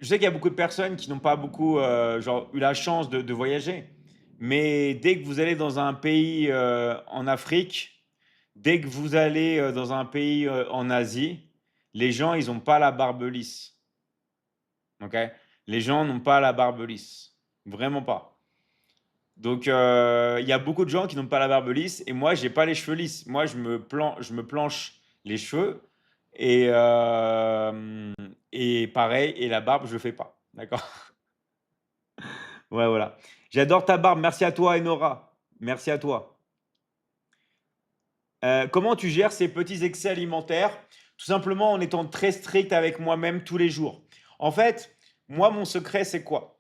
Je sais qu'il y a beaucoup de personnes qui n'ont pas beaucoup genre, eu la chance de voyager. Mais dès que vous allez dans un pays en Afrique, dès que vous allez dans un pays en Asie, les gens, ils n'ont pas la barbe lisse. Ok? Les gens n'ont pas la barbe lisse. Vraiment pas. Donc, il y a beaucoup de gens qui n'ont pas la barbe lisse et moi, j'ai pas les cheveux lisses. Moi, je me planche les cheveux et, et pareil, et la barbe, je le fais pas. D'accord? Ouais, voilà. J'adore ta barbe. Merci à toi, Enora. Merci à toi. Comment tu gères ces petits excès alimentaires? Tout simplement en étant très strict avec moi-même tous les jours. En fait, moi, mon secret, c'est quoi?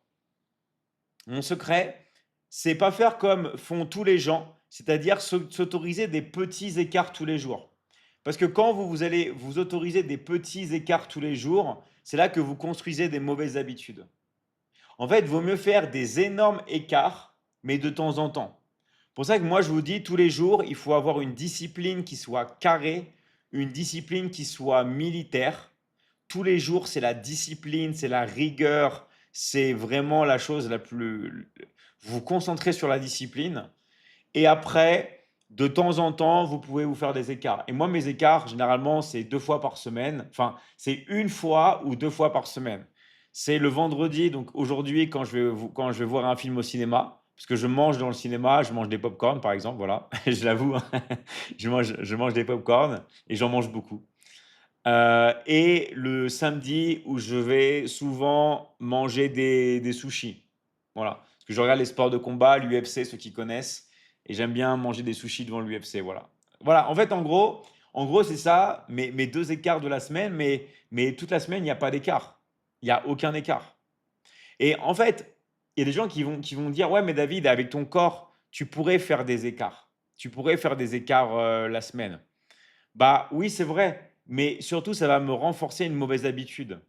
Mon secret, c'est pas faire comme font tous les gens, c'est-à-dire s'autoriser des petits écarts tous les jours. Parce que quand vous allez vous autoriser des petits écarts tous les jours, c'est là que vous construisez des mauvaises habitudes. En fait, il vaut mieux faire des énormes écarts, mais de temps en temps. Pour ça que moi, je vous dis, tous les jours, il faut avoir une discipline qui soit carrée, une discipline qui soit militaire. Tous les jours, c'est la discipline, c'est la rigueur, c'est vraiment la chose la plus... Vous vous concentrez sur la discipline. Et après, de temps en temps, vous pouvez vous faire des écarts. Et moi, mes écarts, généralement, c'est 2 fois par semaine. Enfin, c'est 1 fois ou 2 fois par semaine. C'est le vendredi, donc aujourd'hui, quand je vais voir un film au cinéma, parce que je mange dans le cinéma, je mange des pop-corn, par exemple, voilà, je l'avoue, hein. Je mange des pop-corn et j'en mange beaucoup. Et le samedi où je vais souvent manger des sushis. Voilà. Parce que je regarde les sports de combat, l'UFC, ceux qui connaissent, et j'aime bien manger des sushis devant l'UFC. Voilà. Voilà. En fait, en gros, c'est ça, mes 2 écarts de la semaine, mais toute la semaine, il n'y a pas d'écart. Il n'y a aucun écart. Et en fait, il y a des gens qui vont dire, ouais, mais David, avec ton corps, tu pourrais faire des écarts. Tu pourrais faire des écarts la semaine. Bah oui, c'est vrai, mais surtout, ça va me renforcer une mauvaise habitude.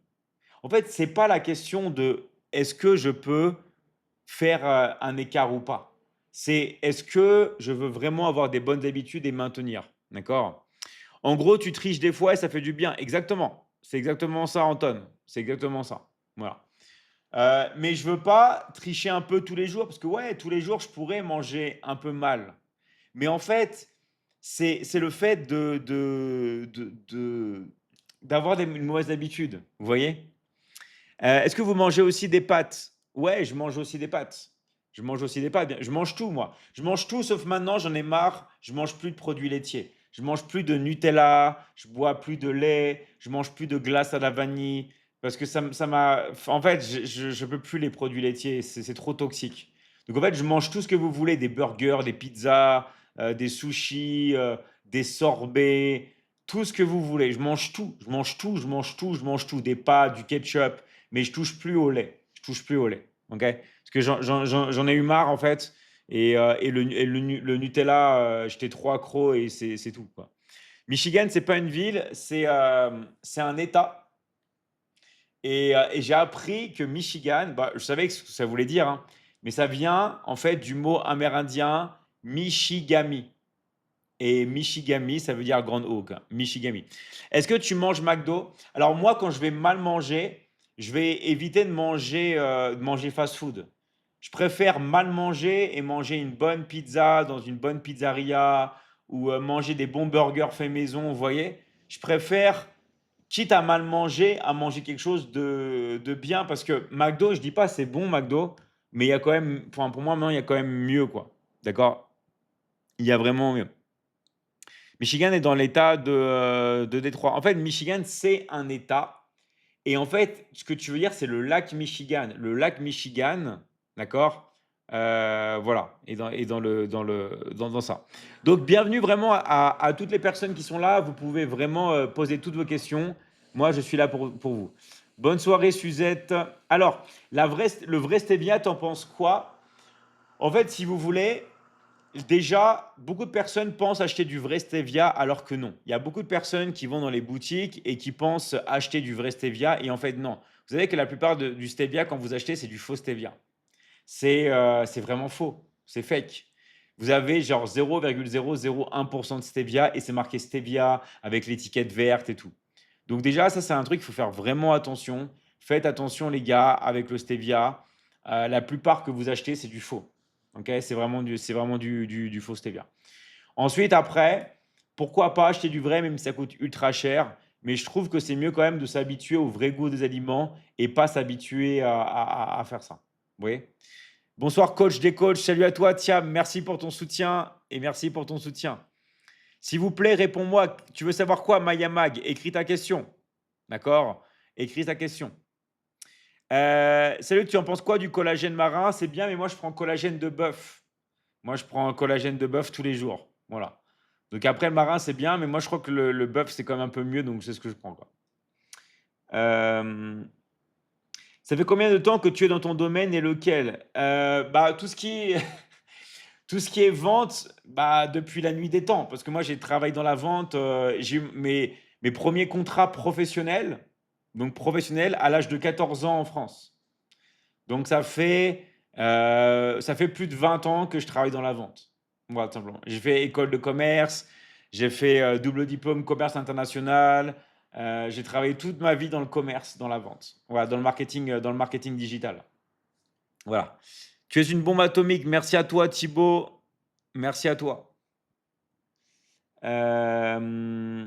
En fait, c'est pas la question de est-ce que je peux faire un écart ou pas. C'est est-ce que je veux vraiment avoir des bonnes habitudes et maintenir. D'accord? En gros, tu triches des fois et ça fait du bien. Exactement. C'est exactement ça, Anton. C'est exactement ça. Voilà. Mais je veux pas tricher un peu tous les jours parce que ouais, tous les jours, je pourrais manger un peu mal. Mais en fait, c'est le fait d'avoir une mauvaise habitude. Vous voyez? Est-ce que vous mangez aussi des pâtes? Ouais, je mange aussi des pâtes. Je mange aussi des pâtes. Je mange tout, moi. Je mange tout, sauf maintenant, j'en ai marre. Je mange plus de produits laitiers. Je mange plus de Nutella. Je bois plus de lait. Je mange plus de glace à la vanille. Parce que ça m'a. En fait, je peux plus les produits laitiers. C'est trop toxique. Donc, en fait, je mange tout ce que vous voulez, des burgers, des pizzas, des sushis, des sorbets, tout ce que vous voulez. Je mange tout. Je mange tout. Je mange tout. Je mange tout. Des pâtes, du ketchup, mais je touche plus au lait. Je touche plus au lait. Ok? Parce que j'en ai eu marre en fait. Le Nutella, j'étais trop accro et c'est tout, quoi. Michigan, c'est pas une ville, c'est un État. Et j'ai appris que Michigan, bah, je savais ce que ça voulait dire, hein, mais ça vient en fait du mot amérindien Michigami. Et Michigami, ça veut dire grande oak, hein. Michigami. Est-ce que tu manges McDo? Alors moi, quand je vais mal manger, je vais éviter de manger fast-food. Je préfère mal manger et manger une bonne pizza dans une bonne pizzeria ou manger des bons burgers faits maison, vous voyez? Je préfère, quitte à mal manger, à manger quelque chose de bien parce que McDo, je dis pas c'est bon McDo, mais il y a quand même, enfin, pour moi, maintenant, il y a quand même mieux, quoi. D'accord? Il y a vraiment mieux. Michigan est dans l'État de Détroit. En fait, Michigan, c'est un État. Et en fait, ce que tu veux dire, c'est le lac Michigan. Le lac Michigan, d'accord. Voilà, et dans ça. Donc, bienvenue vraiment à toutes les personnes qui sont là. Vous pouvez vraiment poser toutes vos questions. Moi, je suis là pour vous. Bonne soirée, Suzette. Alors, le vrai stevia, t'en penses quoi? En fait, si vous voulez, déjà, beaucoup de personnes pensent acheter du vrai stevia alors que non. Il y a beaucoup de personnes qui vont dans les boutiques et qui pensent acheter du vrai stevia et en fait non. Vous savez que la plupart du stevia, quand vous achetez, c'est du faux stevia. C'est vraiment faux. C'est fake. Vous avez genre 0,001% de stevia et c'est marqué stevia avec l'étiquette verte et tout. Donc déjà, ça c'est un truc, il faut faire vraiment attention. faites attention les gars avec le stevia. La plupart que vous achetez, c'est du faux. Ok, c'est vraiment du faux stevia. Ensuite, après, pourquoi pas acheter du vrai, même si ça coûte ultra cher. Mais je trouve que c'est mieux quand même de s'habituer au vrai goût des aliments et pas s'habituer à faire ça. Vous voyez? Bonsoir coach des coachs, salut à toi Thiam, merci pour ton soutien et merci pour ton soutien. S'il vous plaît, réponds-moi. Tu veux savoir quoi, Maya Mag? Écris ta question. D'accord? Écris ta question. Salut, tu en penses quoi du collagène marin? C'est bien, mais moi je prends collagène de bœuf. Moi je prends un collagène de bœuf tous les jours. Voilà. Donc après le marin c'est bien, mais moi je crois que le bœuf c'est quand même un peu mieux, donc c'est ce que je prends, quoi. Euh, Ça fait combien de temps que tu es dans ton domaine et lequel? Bah, tout ce qui est vente, bah, depuis la nuit des temps. Parce que moi, j'ai travaillé dans la vente. J'ai eu mes premiers contrats professionnels, donc professionnels, à l'âge de 14 ans en France. Donc, ça fait plus de 20 ans que je travaille dans la vente. Voilà, tout simplement. J'ai fait école de commerce, j'ai fait double diplôme commerce international. J'ai travaillé toute ma vie dans le commerce, dans la vente, voilà, dans le marketing digital. Voilà. Tu es une bombe atomique. Merci à toi, Thibaut. Merci à toi. Euh,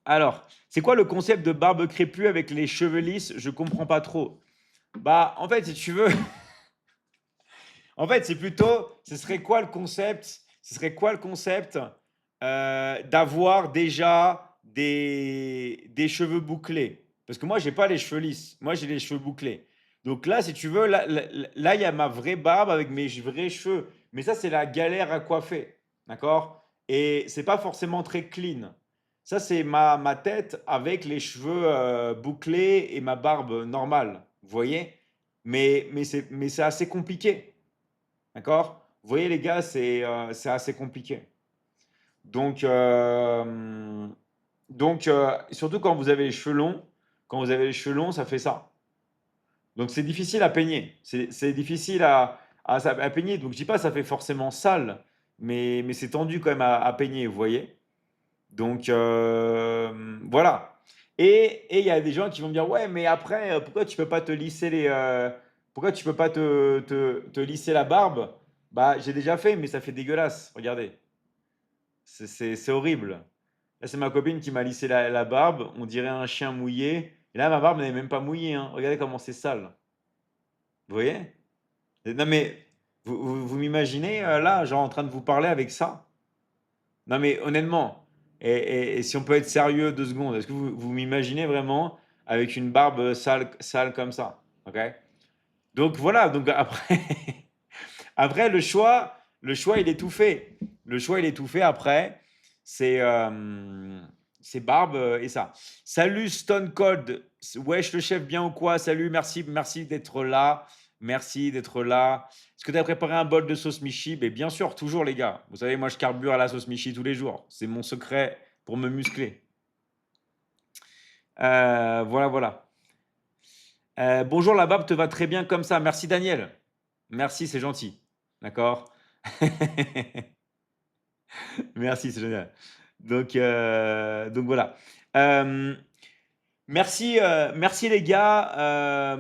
alors, c'est quoi le concept de barbe crépue avec les cheveux lisses? Je comprends pas trop. Bah, en fait, si tu veux, en fait, c'est plutôt, ce serait quoi le concept? Ce serait quoi le concept d'avoir déjà des cheveux bouclés? Parce que moi, j'ai pas les cheveux lisses. Moi, j'ai les cheveux bouclés. Donc là, si tu veux, là, il y a ma vraie barbe avec mes vrais cheveux. Mais ça, c'est la galère à coiffer. D'accord? Et c'est pas forcément très clean. Ça, c'est ma tête avec les cheveux bouclés et ma barbe normale. Vous voyez? Mais c'est assez compliqué. D'accord? Vous voyez, les gars, c'est assez compliqué. Donc, surtout quand vous avez les cheveux longs, quand vous avez les cheveux longs, ça fait ça. Donc, c'est difficile à peigner. C'est difficile à peigner. Donc, je dis pas ça fait forcément sale, mais c'est tendu quand même à peigner, vous voyez? Donc, voilà. Et il y a des gens qui vont me dire, ouais, mais après, pourquoi tu peux pas te lisser pourquoi tu peux pas te lisser la barbe? Bah, j'ai déjà fait, mais ça fait dégueulasse. Regardez, c'est horrible. Là, c'est ma copine qui m'a lissé la barbe. On dirait un chien mouillé. Et là, ma barbe n'est même pas mouillée, hein. Regardez comment c'est sale. Vous voyez? Non, mais vous m'imaginez là, genre en train de vous parler avec ça? Non, mais honnêtement, et si on peut être sérieux 2 secondes, est-ce que vous m'imaginez vraiment avec une barbe sale, sale comme ça? Ok? Donc voilà, donc après, après le choix, il est tout fait. Le choix, il est tout fait après. C'est c'est barbe et ça. Salut Stone Cold. Wesh le chef, bien ou quoi? Salut, merci, merci d'être là. Merci d'être là. Est-ce que tu as préparé un bol de sauce michi? Ben, bien sûr, toujours les gars. Vous savez, moi je carbure à la sauce michi tous les jours. C'est mon secret pour me muscler. Voilà, voilà. Bonjour, la barbe te va très bien comme ça. Merci Daniel. Merci, c'est gentil. D'accord? Merci, c'est génial. Donc voilà. Euh, merci les gars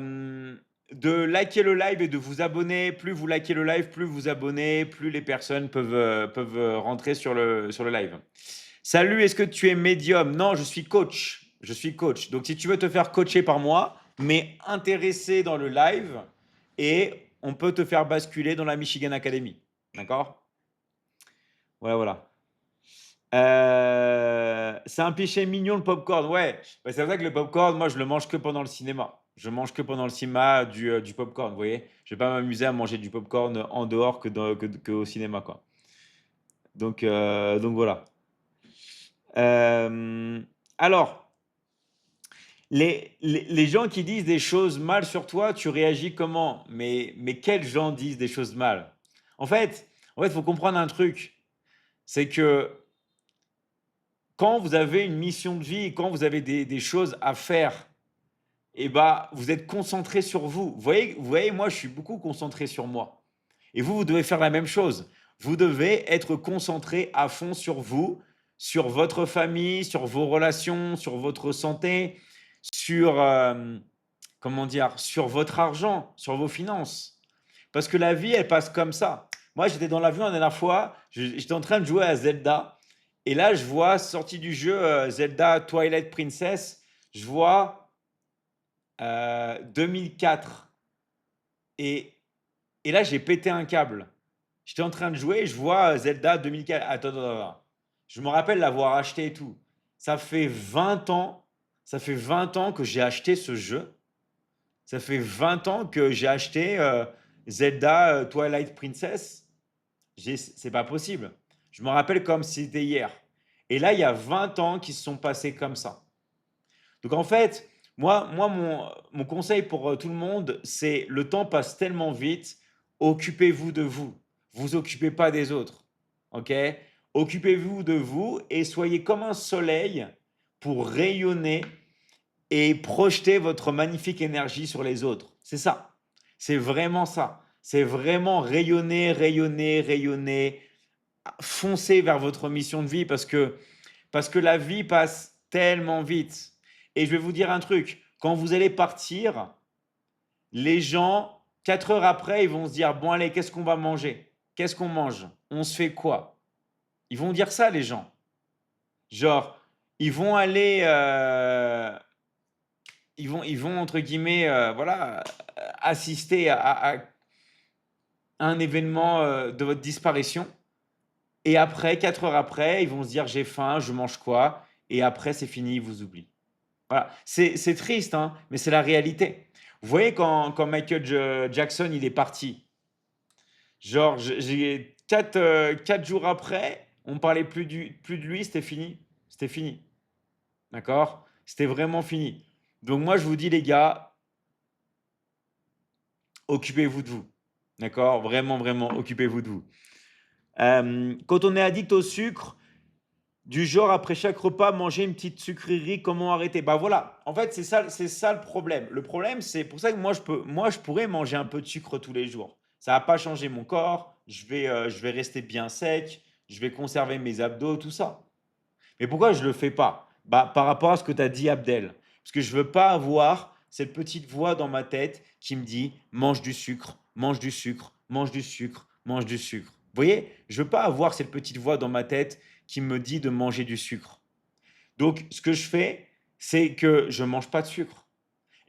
de liker le live et de vous abonner. Plus vous likez le live, plus vous abonnez, plus les personnes peuvent rentrer sur le live. Salut, est-ce que tu es médium? Non, je suis coach. Je suis coach. Donc si tu veux te faire coacher par moi, mais intéressé dans le live, et on peut te faire basculer dans la Michigan Academy. D'accord? Voilà, voilà. C'est un péché mignon le popcorn. Ouais, bah, c'est vrai que le popcorn, moi, je le mange que pendant le cinéma. Je mange que pendant le cinéma du popcorn, vous voyez. Je vais pas m'amuser à manger du popcorn en dehors que au cinéma, quoi. Donc voilà. Euh, alors, les gens qui disent des choses mal sur toi, tu réagis comment? Mais quels gens disent des choses mal? En fait, faut comprendre un truc. C'est que quand vous avez une mission de vie, quand vous avez des choses à faire, et bah, vous êtes concentré sur vous. Vous voyez, moi, je suis beaucoup concentré sur moi. Et vous devez faire la même chose. Vous devez être concentré à fond sur vous, sur votre famille, sur vos relations, sur votre santé, sur, comment dire, sur votre argent, sur vos finances. Parce que la vie, elle passe comme ça. Moi, j'étais dans l'avion la dernière fois, j'étais en train de jouer à Zelda, et là, je vois, sorti du jeu Zelda Twilight Princess, je vois 2004. Et, et là, j'ai pété un câble. J'étais en train de jouer, je vois Zelda 2004. Attends, attends, attends. Je me rappelle l'avoir acheté et tout. Ça fait 20 ans, ça fait 20 ans que j'ai acheté ce jeu. Ça fait 20 ans que j'ai acheté Zelda Twilight Princess. C'est pas possible. Je me rappelle comme si c'était hier. Et là, il y a 20 ans qui se sont passés comme ça. Donc en fait, moi mon conseil pour tout le monde, c'est le temps passe tellement vite, occupez-vous de vous. Vous occupez pas des autres. OK? Occupez-vous de vous et soyez comme un soleil pour rayonner et projeter votre magnifique énergie sur les autres. C'est ça. C'est vraiment ça. C'est vraiment rayonner, rayonner, rayonner, foncer vers votre mission de vie parce que la vie passe tellement vite. Et je vais vous dire un truc, quand vous allez partir, les gens, 4 heures après, ils vont se dire, bon allez, qu'est-ce qu'on va manger? Qu'est-ce qu'on mange? On se fait quoi? Ils vont dire ça, les gens. Genre, ils vont aller, ils vont entre guillemets, voilà, assister à un événement de votre disparition. Et après, 4 heures après, ils vont se dire, j'ai faim, je mange quoi? Et après, c'est fini, ils vous oublient. Voilà, c'est triste, hein, mais c'est la réalité. Vous voyez quand Michael Jackson il est parti, genre j'ai 4 jours après, on parlait plus de lui, c'était fini, d'accord? C'était vraiment fini. Donc moi je vous dis les gars, occupez-vous de vous, d'accord? Vraiment, vraiment, occupez-vous de vous. Quand on est addict au sucre, du genre, après chaque repas, manger une petite sucrerie, comment arrêter? Bah voilà, en fait, c'est ça le problème. Le problème, c'est pour ça que moi, je pourrais manger un peu de sucre tous les jours. Ça va pas changer mon corps, je vais rester bien sec, je vais conserver mes abdos, tout ça. Mais pourquoi je le fais pas? Bah, par rapport à ce que tu as dit, Abdel. Parce que je veux pas avoir cette petite voix dans ma tête qui me dit mange du sucre, mange du sucre, mange du sucre, mange du sucre. Vous voyez, je veux pas avoir cette petite voix dans ma tête qui me dit de manger du sucre. Donc, ce que je fais, c'est que je mange pas de sucre.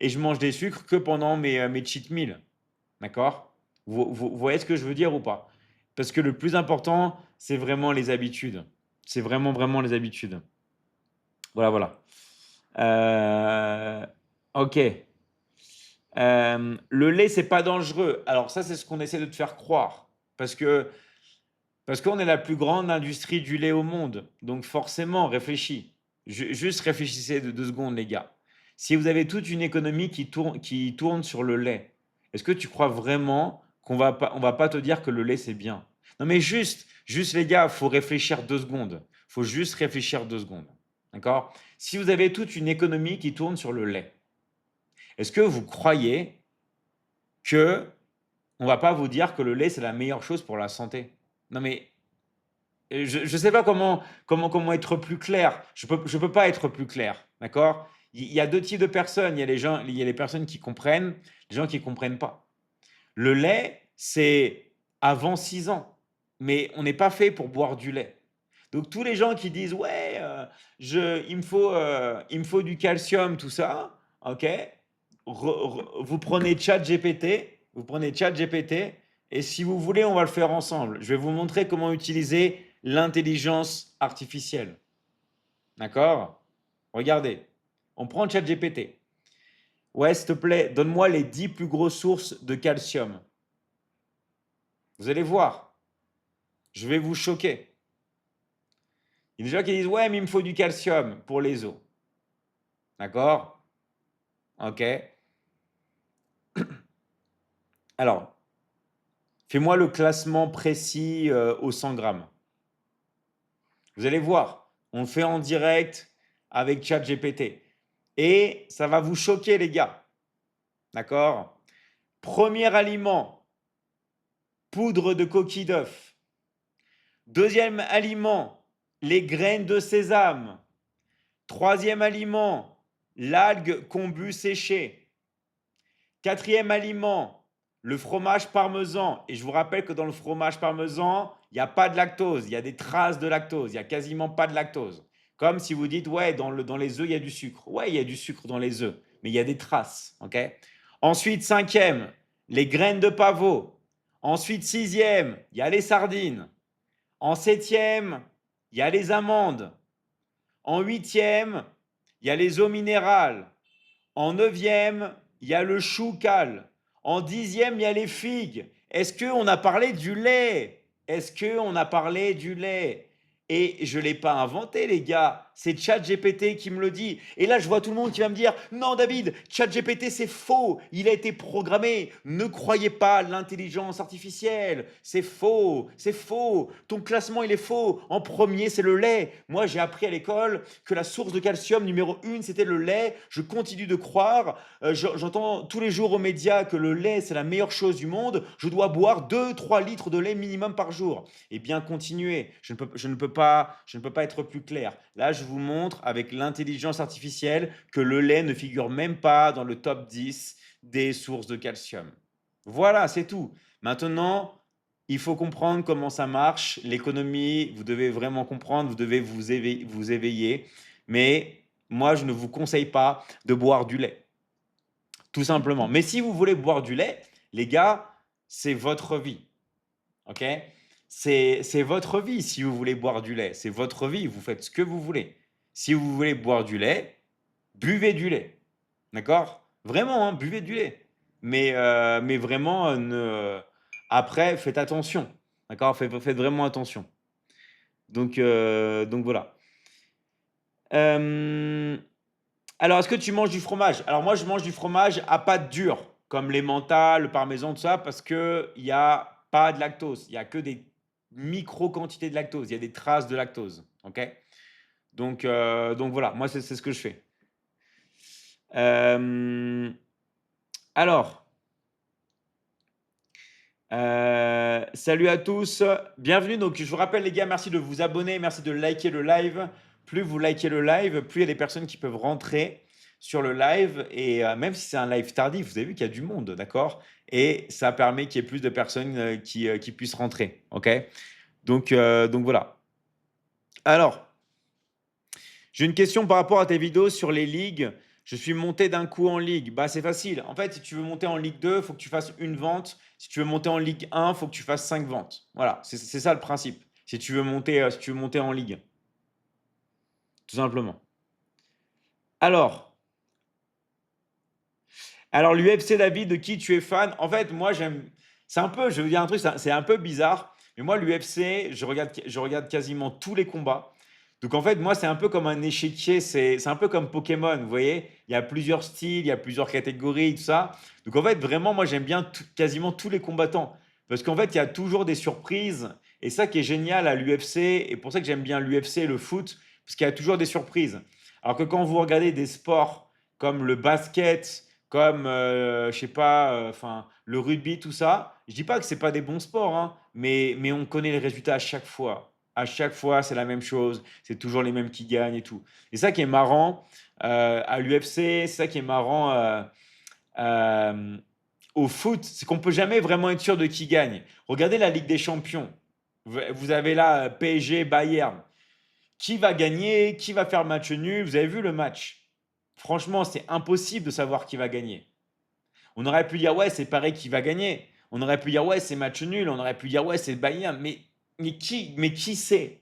Et je mange des sucres que pendant mes cheat meals. D'accord? Vous voyez ce que je veux dire ou pas? Parce que le plus important, c'est vraiment les habitudes. C'est vraiment, vraiment les habitudes. Voilà, voilà. Euh, ok. Le lait, c'est pas dangereux. Alors ça, c'est ce qu'on essaie de te faire croire. Parce qu'on est la plus grande industrie du lait au monde. Donc forcément, réfléchis. Juste réfléchissez de 2 secondes, les gars. Si vous avez toute une économie qui tourne sur le lait, est-ce que tu crois vraiment qu'on va pas te dire que le lait, c'est bien? Non, mais juste les gars, faut réfléchir 2 secondes. Faut juste réfléchir 2 secondes. D'accord? Si vous avez toute une économie qui tourne sur le lait, est-ce que vous croyez que on va pas vous dire que le lait, c'est la meilleure chose pour la santé? Non, mais je ne sais pas comment être plus clair. Je peux pas être plus clair, d'accord? Il y a 2 types de personnes. Il y a les personnes qui comprennent, les gens qui comprennent pas. Le lait, c'est avant 6 ans, mais on n'est pas fait pour boire du lait. Donc tous les gens qui disent: «Ouais, il me faut du calcium», tout ça, OK? Vous prenez ChatGPT et si vous voulez, on va le faire ensemble. Je vais vous montrer comment utiliser l'intelligence artificielle. D'accord? Regardez, on prend ChatGPT. Ouais, s'il te plaît, donne-moi les 10 plus grosses sources de calcium. Vous allez voir, je vais vous choquer. Il y a des gens qui disent: ouais, mais il me faut du calcium pour les os. D'accord? Ok. Alors, fais-moi le classement précis au 100 grammes. Vous allez voir, on fait en direct avec ChatGPT. Et ça va vous choquer, les gars. D'accord? Premier aliment, poudre de coquille d'œuf. Deuxième aliment, les graines de sésame. Troisième aliment, l'algue kombu séchée. Quatrième aliment, le fromage parmesan. Et je vous rappelle que dans le fromage parmesan, il n'y a pas de lactose, il y a des traces de lactose, il n'y a quasiment pas de lactose. Comme si vous dites, ouais, dans les œufs, il y a du sucre. Ouais, il y a du sucre dans les œufs, mais il y a des traces. Ok. Ensuite, cinquième, les graines de pavot. Ensuite, sixième, il y a les sardines. En septième, il y a les amandes. En huitième, il y a les eaux minérales. En neuvième, il y a le chou cal. En dixième, il y a les figues. Est-ce qu'on a parlé du lait? Est-ce qu'on a parlé du lait? Et je ne l'ai pas inventé, les gars. C'est ChatGPT qui me le dit. Et là, je vois tout le monde qui va me dire, non, David, ChatGPT, c'est faux. Il a été programmé. Ne croyez pas l'intelligence artificielle. C'est faux. C'est faux. Ton classement, il est faux. En premier, c'est le lait. Moi, j'ai appris à l'école que la source de calcium numéro une, c'était le lait. Je continue de croire. J'entends tous les jours aux médias que le lait, c'est la meilleure chose du monde. Je dois boire 2, 3 litres de lait minimum par jour. Et bien continuer. Je ne peux pas être plus clair. Là, je vous montre avec l'intelligence artificielle que le lait ne figure même pas dans le top 10 des sources de calcium. Voilà, c'est tout. Maintenant, il faut comprendre comment ça marche. L'économie, vous devez vraiment comprendre, vous devez vous éveiller. Mais moi, je ne vous conseille pas de boire du lait, tout simplement. Mais si vous voulez boire du lait, les gars, c'est votre vie. OK? C'est votre vie si vous voulez boire du lait. C'est votre vie, vous faites ce que vous voulez. Si vous voulez boire du lait, buvez du lait. D'accord? Vraiment, hein, buvez du lait. Mais vraiment, après, faites attention. D'accord? Faites vraiment attention. Donc voilà. Euh, alors, est-ce que tu manges du fromage? Alors, moi, je mange du fromage à pâte dure, comme les mental, le parmesan, tout ça, parce qu'il n'y a pas de lactose. Il n'y a que des micro-quantités de lactose. Il y a des traces de lactose. OK? Donc voilà, moi, c'est ce que je fais. Euh, alors, salut à tous, bienvenue. Donc, je vous rappelle, les gars, merci de vous abonner, merci de liker le live. Plus vous likez le live, plus il y a des personnes qui peuvent rentrer sur le live. Et même si c'est un live tardif, vous avez vu qu'il y a du monde, d'accord? Et ça permet qu'il y ait plus de personnes qui puissent rentrer. OK? Donc voilà. Alors, j'ai une question par rapport à tes vidéos sur les ligues. Je suis monté d'un coup en ligue. Bah, c'est facile. En fait, si tu veux monter en Ligue 2, il faut que tu fasses une vente. Si tu veux monter en Ligue 1, il faut que tu fasses 5 ventes. Voilà, c'est ça le principe. Si tu veux monter en Ligue, tout simplement. Alors, alors l'UFC David, de qui tu es fan? En fait, moi, j'aime. C'est un peu, je veux dire un truc, c'est un peu bizarre. Mais moi, l'UFC, je regarde quasiment tous les combats. Donc en fait, moi, c'est un peu comme un échiquier, c'est un peu comme Pokémon, vous voyez? Il y a plusieurs styles, il y a plusieurs catégories, tout ça. Donc en fait, vraiment, moi, j'aime bien quasiment tous les combattants. Parce qu'en fait, il y a toujours des surprises. Et ça qui est génial à l'UFC, et pour ça que j'aime bien l'UFC et le foot, parce qu'il y a toujours des surprises. Alors que quand vous regardez des sports comme le basket, comme, je sais pas, enfin, le rugby, tout ça, je dis pas que c'est pas des bons sports, hein, mais on connaît les résultats à chaque fois. À chaque fois, c'est la même chose. C'est toujours les mêmes qui gagnent et tout. Et ça qui est marrant à l'UFC, c'est ça qui est marrant euh, au foot, c'est qu'on peut jamais vraiment être sûr de qui gagne. Regardez la Ligue des Champions. Vous avez là PSG, Bayern. Qui va gagner? Qui va faire match nul? Vous avez vu le match? Franchement, c'est impossible de savoir qui va gagner. On aurait pu dire, ouais, c'est Paris qui va gagner. On aurait pu dire, ouais, c'est match nul. On aurait pu dire, ouais, c'est Bayern. Mais qui sait?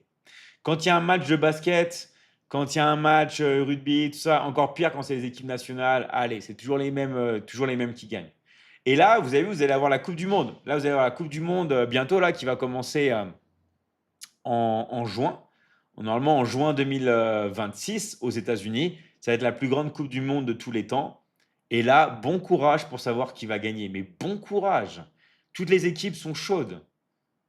Quand il y a un match de basket, quand il y a un match rugby, tout ça, encore pire quand c'est les équipes nationales, allez, c'est toujours les mêmes qui gagnent. Et là, vous avez vu, vous allez avoir la Coupe du Monde. Là, vous allez avoir la Coupe du Monde bientôt, là, qui va commencer en juin. Normalement, en juin 2026 aux États-Unis. Ça va être la plus grande Coupe du Monde de tous les temps. Et là, bon courage pour savoir qui va gagner. Mais bon courage. Toutes les équipes sont chaudes.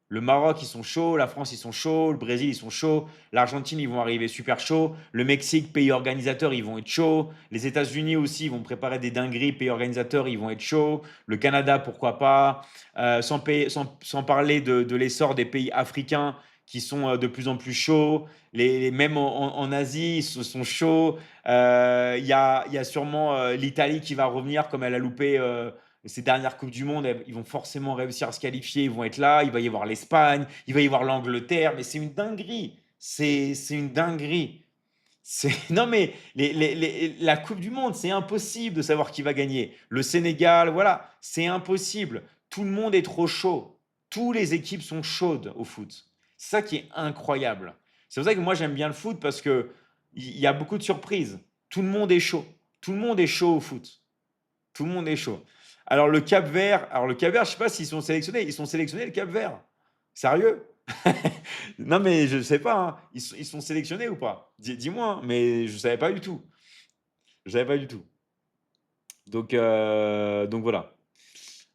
Le Maroc, ils sont chauds, la France, ils sont chauds, le Brésil, ils sont chauds, l'Argentine, ils vont arriver super chauds, le Mexique, pays organisateur, ils vont être chauds, les États-Unis aussi, ils vont préparer des dingueries, pays organisateur, ils vont être chauds, le Canada, pourquoi pas, sans parler de l'essor des pays africains qui sont de plus en plus chauds, même en Asie, ils sont chauds. Il y a sûrement l'Italie qui va revenir comme elle a loupé. ces dernières Coupes du Monde, ils vont forcément réussir à se qualifier, ils vont être là, il va y avoir l'Espagne, il va y avoir l'Angleterre, mais c'est une dinguerie. C'est une dinguerie. Non, mais la Coupe du Monde, c'est impossible de savoir qui va gagner. Le Sénégal, voilà, c'est impossible. Tout le monde est trop chaud. Toutes les équipes sont chaudes au foot. C'est ça qui est incroyable. C'est pour ça que moi j'aime bien le foot parce que il y a beaucoup de surprises. Tout le monde est chaud. Tout le monde est chaud au foot. Tout le monde est chaud. Alors le Cap-Vert, je sais pas s'ils sont sélectionnés. Ils sont sélectionnés le Cap-Vert. Sérieux? Non, mais je sais pas, hein. Ils sont sélectionnés ou pas? Dis-moi, hein, mais je savais pas du tout. Je savais pas du tout. Donc voilà.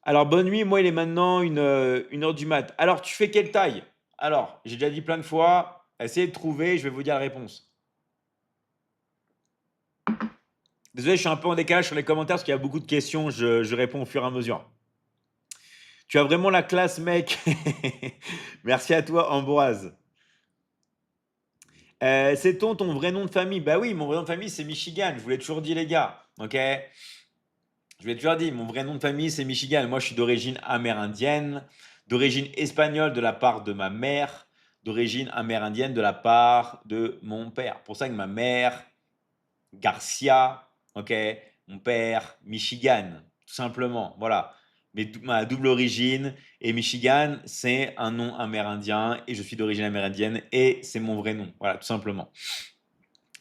Alors, bonne nuit. Moi, il est maintenant 1 heure du mat. Alors, tu fais quelle taille? Alors, j'ai déjà dit plein de fois, essayez de trouver, je vais vous dire la réponse. Désolé, je suis un peu en décalage sur les commentaires parce qu'il y a beaucoup de questions. Je réponds au fur et à mesure. Tu as vraiment la classe, mec. Merci à toi, Ambroise. C'est ton vrai nom de famille? Bah oui, mon vrai nom de famille, c'est Michigan. Je vous l'ai toujours dit, les gars. Ok? Je vous l'ai toujours dit, mon vrai nom de famille, c'est Michigan. Moi, je suis d'origine amérindienne, d'origine espagnole de la part de ma mère, d'origine amérindienne de la part de mon père. Pour ça que ma mère, Garcia, ok? Mon père, Michigan, tout simplement. Voilà. Mais ma double origine et Michigan, c'est un nom amérindien et je suis d'origine amérindienne et c'est mon vrai nom. Voilà, tout simplement.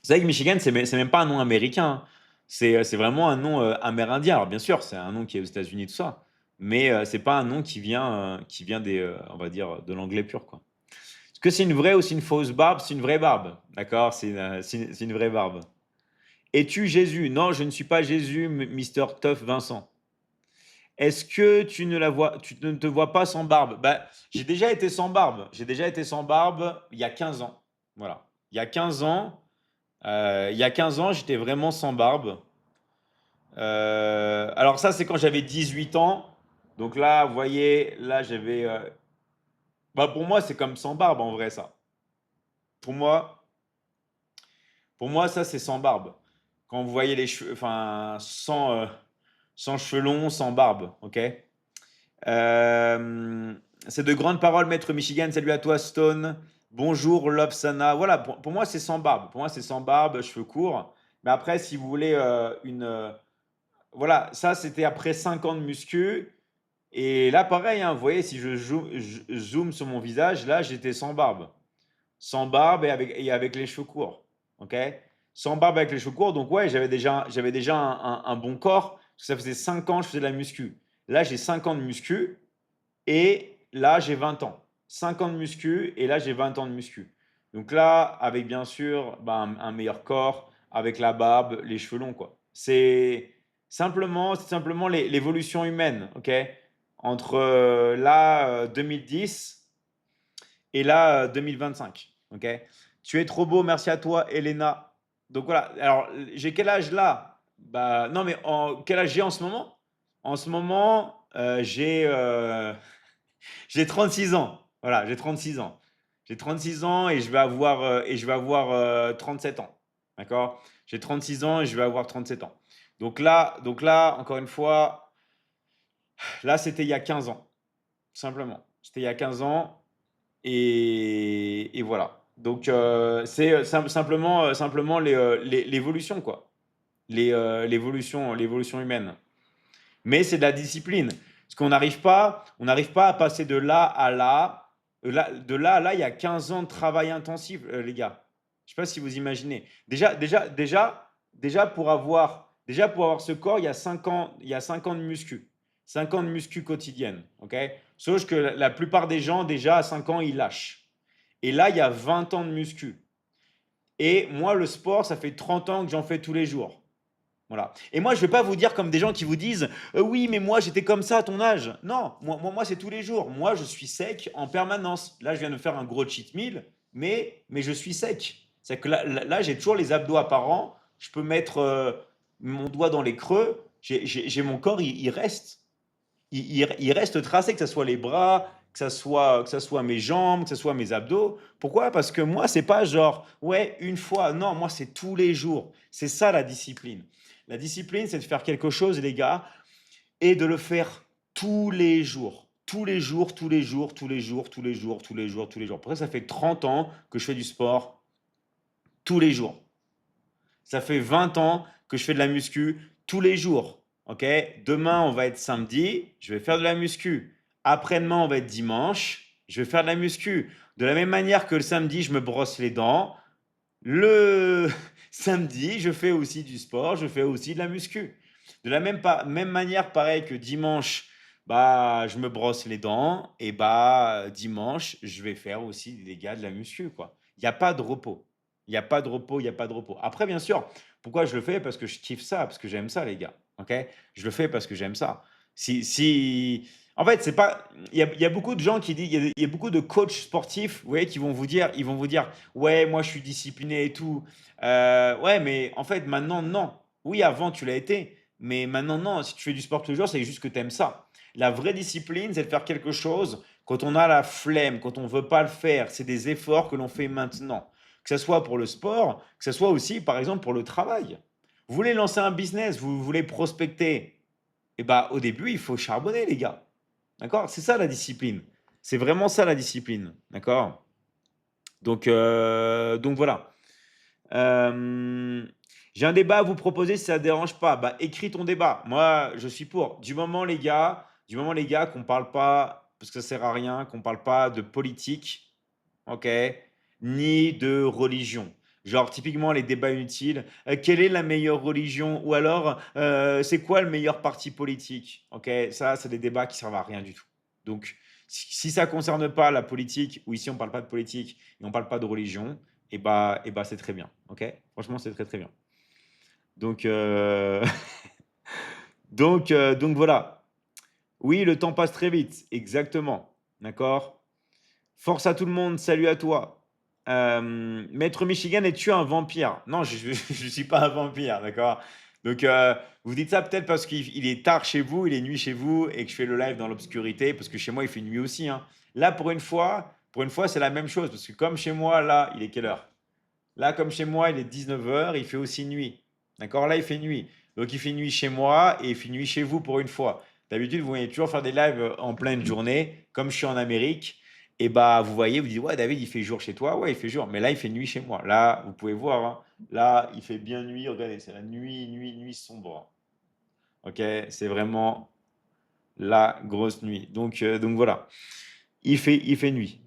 C'est vrai que Michigan, c'est même pas un nom américain, hein. C'est vraiment un nom amérindien. Alors bien sûr, c'est un nom qui est aux États-Unis, tout ça. Mais c'est pas un nom qui vient on va dire, de l'anglais pur, quoi. Est-ce que c'est une vraie ou c'est une fausse barbe? C'est une vraie barbe. D'accord? C'est une vraie barbe. Es-tu Jésus? Non, je ne suis pas Jésus, Mister Tough Vincent. Est-ce que tu ne te vois pas sans barbe? Bah, j'ai déjà été sans barbe. J'ai déjà été sans barbe il y a 15 ans. Voilà. Il y a 15 ans, j'étais vraiment sans barbe. Alors ça, c'est quand j'avais 18 ans. Donc là, vous voyez, là, j'avais... Bah, pour moi, c'est comme sans barbe, en vrai, ça. Pour moi, pour moi ça, c'est sans barbe. Quand vous voyez les cheveux... Enfin, sans cheveux longs, sans barbe, ok? Euh, c'est de grandes paroles, Maître Michigan. Salut à toi, Stone. Bonjour, Lobsana. Voilà, pour moi, c'est sans barbe. Pour moi, c'est sans barbe, cheveux courts. Mais après, si vous voulez voilà, ça, c'était après 5 ans de muscu. Et là, pareil, hein, vous voyez, si je zoome sur mon visage, là, j'étais sans barbe. Sans barbe et avec les cheveux courts. OK? Sans barbe avec les cheveux courts. Donc, ouais, j'avais déjà un bon corps. Parce que ça faisait 5 ans que je faisais de la muscu. Là, j'ai 5 ans de muscu. Et là, j'ai 20 ans. 5 ans de muscu. Et là, j'ai 20 ans de muscu. Donc là, avec bien sûr ben, un meilleur corps, avec la barbe, les cheveux longs, quoi. C'est simplement l'évolution humaine, ok? Entre là, 2010 et là, 2025, ok? Tu es trop beau, merci à toi, Elena. Donc voilà, alors j'ai quel âge là? Bah non, mais quel âge j'ai en ce moment? En ce moment, j'ai 36 ans. Voilà, j'ai 36 ans. J'ai 36 ans et je vais avoir 37 ans. D'accord? J'ai 36 ans et je vais avoir 37 ans. Donc là, encore une fois, là, c'était il y a 15 ans, simplement. C'était il y a 15 ans et voilà. Donc, c'est simplement l'évolution, quoi. L'évolution humaine. Mais c'est de la discipline. Parce on n'arrive pas à passer de là à là. De là à là, il y a 15 ans de travail intensif, les gars. Je ne sais pas si vous imaginez. Déjà pour avoir ce corps, il y a 5 ans de muscu. 5 ans de muscu quotidienne. Ok? Sauf que la plupart des gens, déjà à 5 ans, ils lâchent. Et là, il y a 20 ans de muscu. Et moi, le sport, ça fait 30 ans que j'en fais tous les jours. Voilà. Et moi, je ne vais pas vous dire comme des gens qui vous disent oui, mais moi, j'étais comme ça à ton âge. Non, moi c'est tous les jours. Moi, je suis sec en permanence. Là, je viens de faire un gros cheat meal, mais je suis sec. C'est que là, j'ai toujours les abdos apparents. Je peux mettre mon doigt dans les creux. J'ai mon corps, il reste. Il reste tracé, que ce soit les bras, que ça soit mes jambes, que ce soit mes abdos. Pourquoi? Parce que moi, c'est pas genre, ouais, une fois. Non, moi, c'est tous les jours. C'est ça la discipline. La discipline, c'est de faire quelque chose, les gars. et de le faire tous les jours. Tous les jours, tous les jours, tous les jours, tous les jours, tous les jours, tous les jours. Pour ça, ça fait 30 ans que je fais du sport tous les jours. Ça fait 20 ans que je fais de la muscu tous les jours. Ok. Demain, on va être samedi, je vais faire de la muscu. Après-demain, on va être dimanche, je vais faire de la muscu. De la même manière que le samedi, je me brosse les dents. Le samedi, je fais aussi du sport, je fais aussi de la muscu. De la même manière, pareil que dimanche, bah, je me brosse les dents, et bah, dimanche, je vais faire aussi des gars de la muscu, quoi. Il n'y a pas de repos. Il n'y a pas de repos, il n'y a pas de repos. Après, bien sûr, pourquoi je le fais? Parce que je kiffe ça, parce que j'aime ça, les gars. Ok. Je le fais parce que j'aime ça. Si, en fait, c'est pas. Il y a beaucoup de gens qui disent, il y a beaucoup de coachs sportifs, vous voyez, qui vont vous dire, ils vont vous dire, ouais, moi je suis discipliné et tout. Ouais, mais en fait, maintenant, non. Oui, avant, tu l'as été. Mais maintenant, non. Si tu fais du sport tous les jours, c'est juste que tu aimes ça. La vraie discipline, c'est de faire quelque chose quand on a la flemme, quand on ne veut pas le faire. C'est des efforts que l'on fait maintenant. Que ce soit pour le sport, que ce soit aussi, par exemple, pour le travail. Vous voulez lancer un business, vous voulez prospecter. Et bah, au début, il faut charbonner, les gars. D'accord? C'est ça la discipline. C'est vraiment ça la discipline. D'accord? Donc voilà. Euh, j'ai un débat à vous proposer si ça ne dérange pas. Bah, écris ton débat. Moi, je suis pour. Du moment, les gars, qu'on ne parle pas, parce que ça sert à rien, qu'on ne parle pas de politique, ok, ni de religion. Genre, typiquement, les débats inutiles. Quelle est la meilleure religion? Ou alors, c'est quoi le meilleur parti politique? Ok, ça, c'est des débats qui servent à rien du tout. Donc, si ça ne concerne pas la politique, ou ici on ne parle pas de politique et on ne parle pas de religion, et bah c'est très bien. Ok. Franchement, c'est très très bien. Donc, donc voilà. Oui, le temps passe très vite. Exactement. D'accord. Force à tout le monde, salut à toi. Maître Michigan, es-tu un vampire? Non, je ne suis pas un vampire, d'accord? Donc, vous dites ça peut-être parce qu'il est tard chez vous, il est nuit chez vous, et que je fais le live dans l'obscurité, parce que chez moi, il fait nuit aussi, hein. Là, pour une fois, c'est la même chose, parce que comme chez moi, là, il est quelle heure? Là, comme chez moi, il est 19 heures, il fait aussi nuit. D'accord? Là, il fait nuit. Donc, il fait nuit chez moi et il fait nuit chez vous pour une fois. D'habitude, vous voyez toujours faire des lives en pleine journée, comme je suis en Amérique. Et bah, vous voyez, vous dites, ouais, David, il fait jour chez toi. Ouais, il fait jour. Mais là, il fait nuit chez moi. Là, vous pouvez voir, hein. Là, il fait bien nuit. Regardez, c'est la nuit, nuit, nuit sombre. Ok? C'est vraiment la grosse nuit. Donc voilà. Il fait nuit.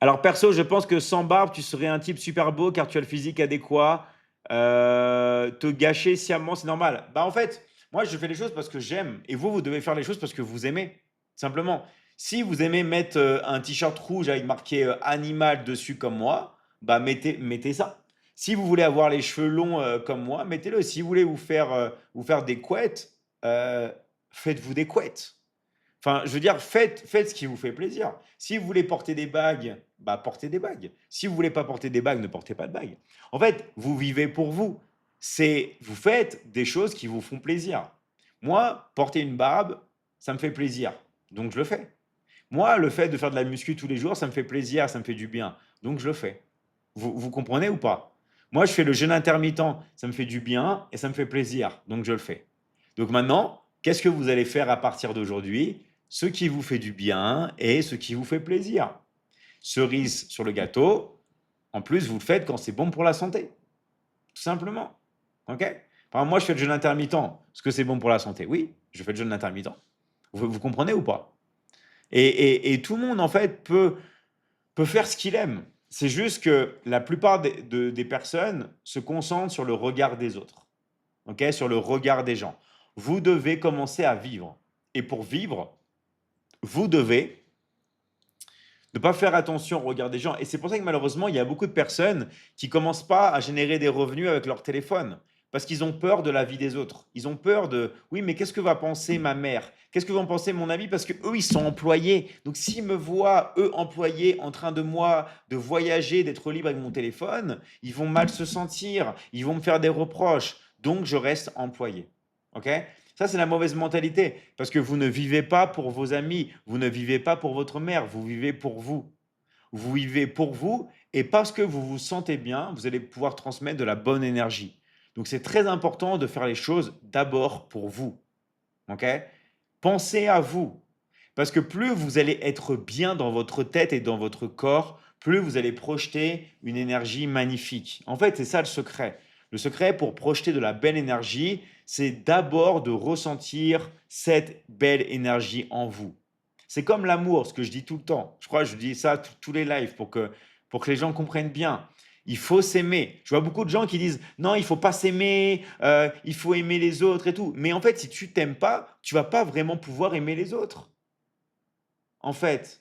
Alors perso, je pense que sans barbe, tu serais un type super beau car tu as le physique adéquat. Te gâcher sciemment, c'est normal. Bah en fait, moi je fais les choses parce que j'aime et vous devez faire les choses parce que vous aimez. Simplement. Si vous aimez mettre un t-shirt rouge avec marqué animal dessus comme moi, bah mettez ça. Si vous voulez avoir les cheveux longs comme moi, mettez-le. Si vous voulez vous faire des couettes, euh, faites-vous des couettes. Enfin, je veux dire, faites ce qui vous fait plaisir. Si vous voulez porter des bagues, bah portez des bagues. Si vous voulez pas porter des bagues, ne portez pas de bagues. En fait, vous vivez pour vous. Vous faites des choses qui vous font plaisir. Moi, porter une barbe, ça me fait plaisir. Donc je le fais. Moi, le fait de faire de la muscu tous les jours, ça me fait plaisir, ça me fait du bien. Donc je le fais. Vous comprenez ou pas? Moi, je fais le jeûne intermittent, ça me fait du bien et ça me fait plaisir. Donc je le fais. Donc maintenant, qu'est-ce que vous allez faire à partir d'aujourd'hui? Ce qui vous fait du bien et ce qui vous fait plaisir. Cerise sur le gâteau, en plus, vous le faites quand c'est bon pour la santé. Tout simplement. OK? Enfin, moi, je fais le jeûne intermittent. Est-ce que c'est bon pour la santé? Oui, je fais le jeûne intermittent. Vous comprenez ou pas? Et tout le monde, en fait, peut faire ce qu'il aime. C'est juste que la plupart des personnes se concentrent sur le regard des autres, ok, sur le regard des gens. Vous devez commencer à vivre. Et pour vivre, vous devez ne pas faire attention au regard des gens. Et c'est pour ça que malheureusement, il y a beaucoup de personnes qui commencent pas à générer des revenus avec leur téléphone. Parce qu'ils ont peur de la vie des autres. Ils ont peur de, oui, mais qu'est-ce que va penser ma mère? Qu'est-ce que vont penser mon ami? Parce que eux, ils sont employés. Donc, s'ils me voient, eux, employés, en train de moi, de voyager, d'être libre avec mon téléphone, ils vont mal se sentir. Ils vont me faire des reproches. Donc, je reste employé. OK? Ça, c'est la mauvaise mentalité. Parce que vous ne vivez pas pour vos amis, vous ne vivez pas pour votre mère, vous vivez pour vous. Vous vivez pour vous et parce que vous vous sentez bien, vous allez pouvoir transmettre de la bonne énergie. Donc, c'est très important de faire les choses d'abord pour vous. OK? Pensez à vous. Parce que plus vous allez être bien dans votre tête et dans votre corps, plus vous allez projeter une énergie magnifique. En fait, c'est ça le secret. Le secret pour projeter de la belle énergie, c'est d'abord de ressentir cette belle énergie en vous. C'est comme l'amour, ce que je dis tout le temps. Je crois que je dis ça tous les lives pour que les gens comprennent bien. Il faut s'aimer. Je vois beaucoup de gens qui disent non, il faut pas s'aimer, il faut aimer les autres et tout. Mais en fait, si tu t'aimes pas, tu vas pas vraiment pouvoir aimer les autres. En fait,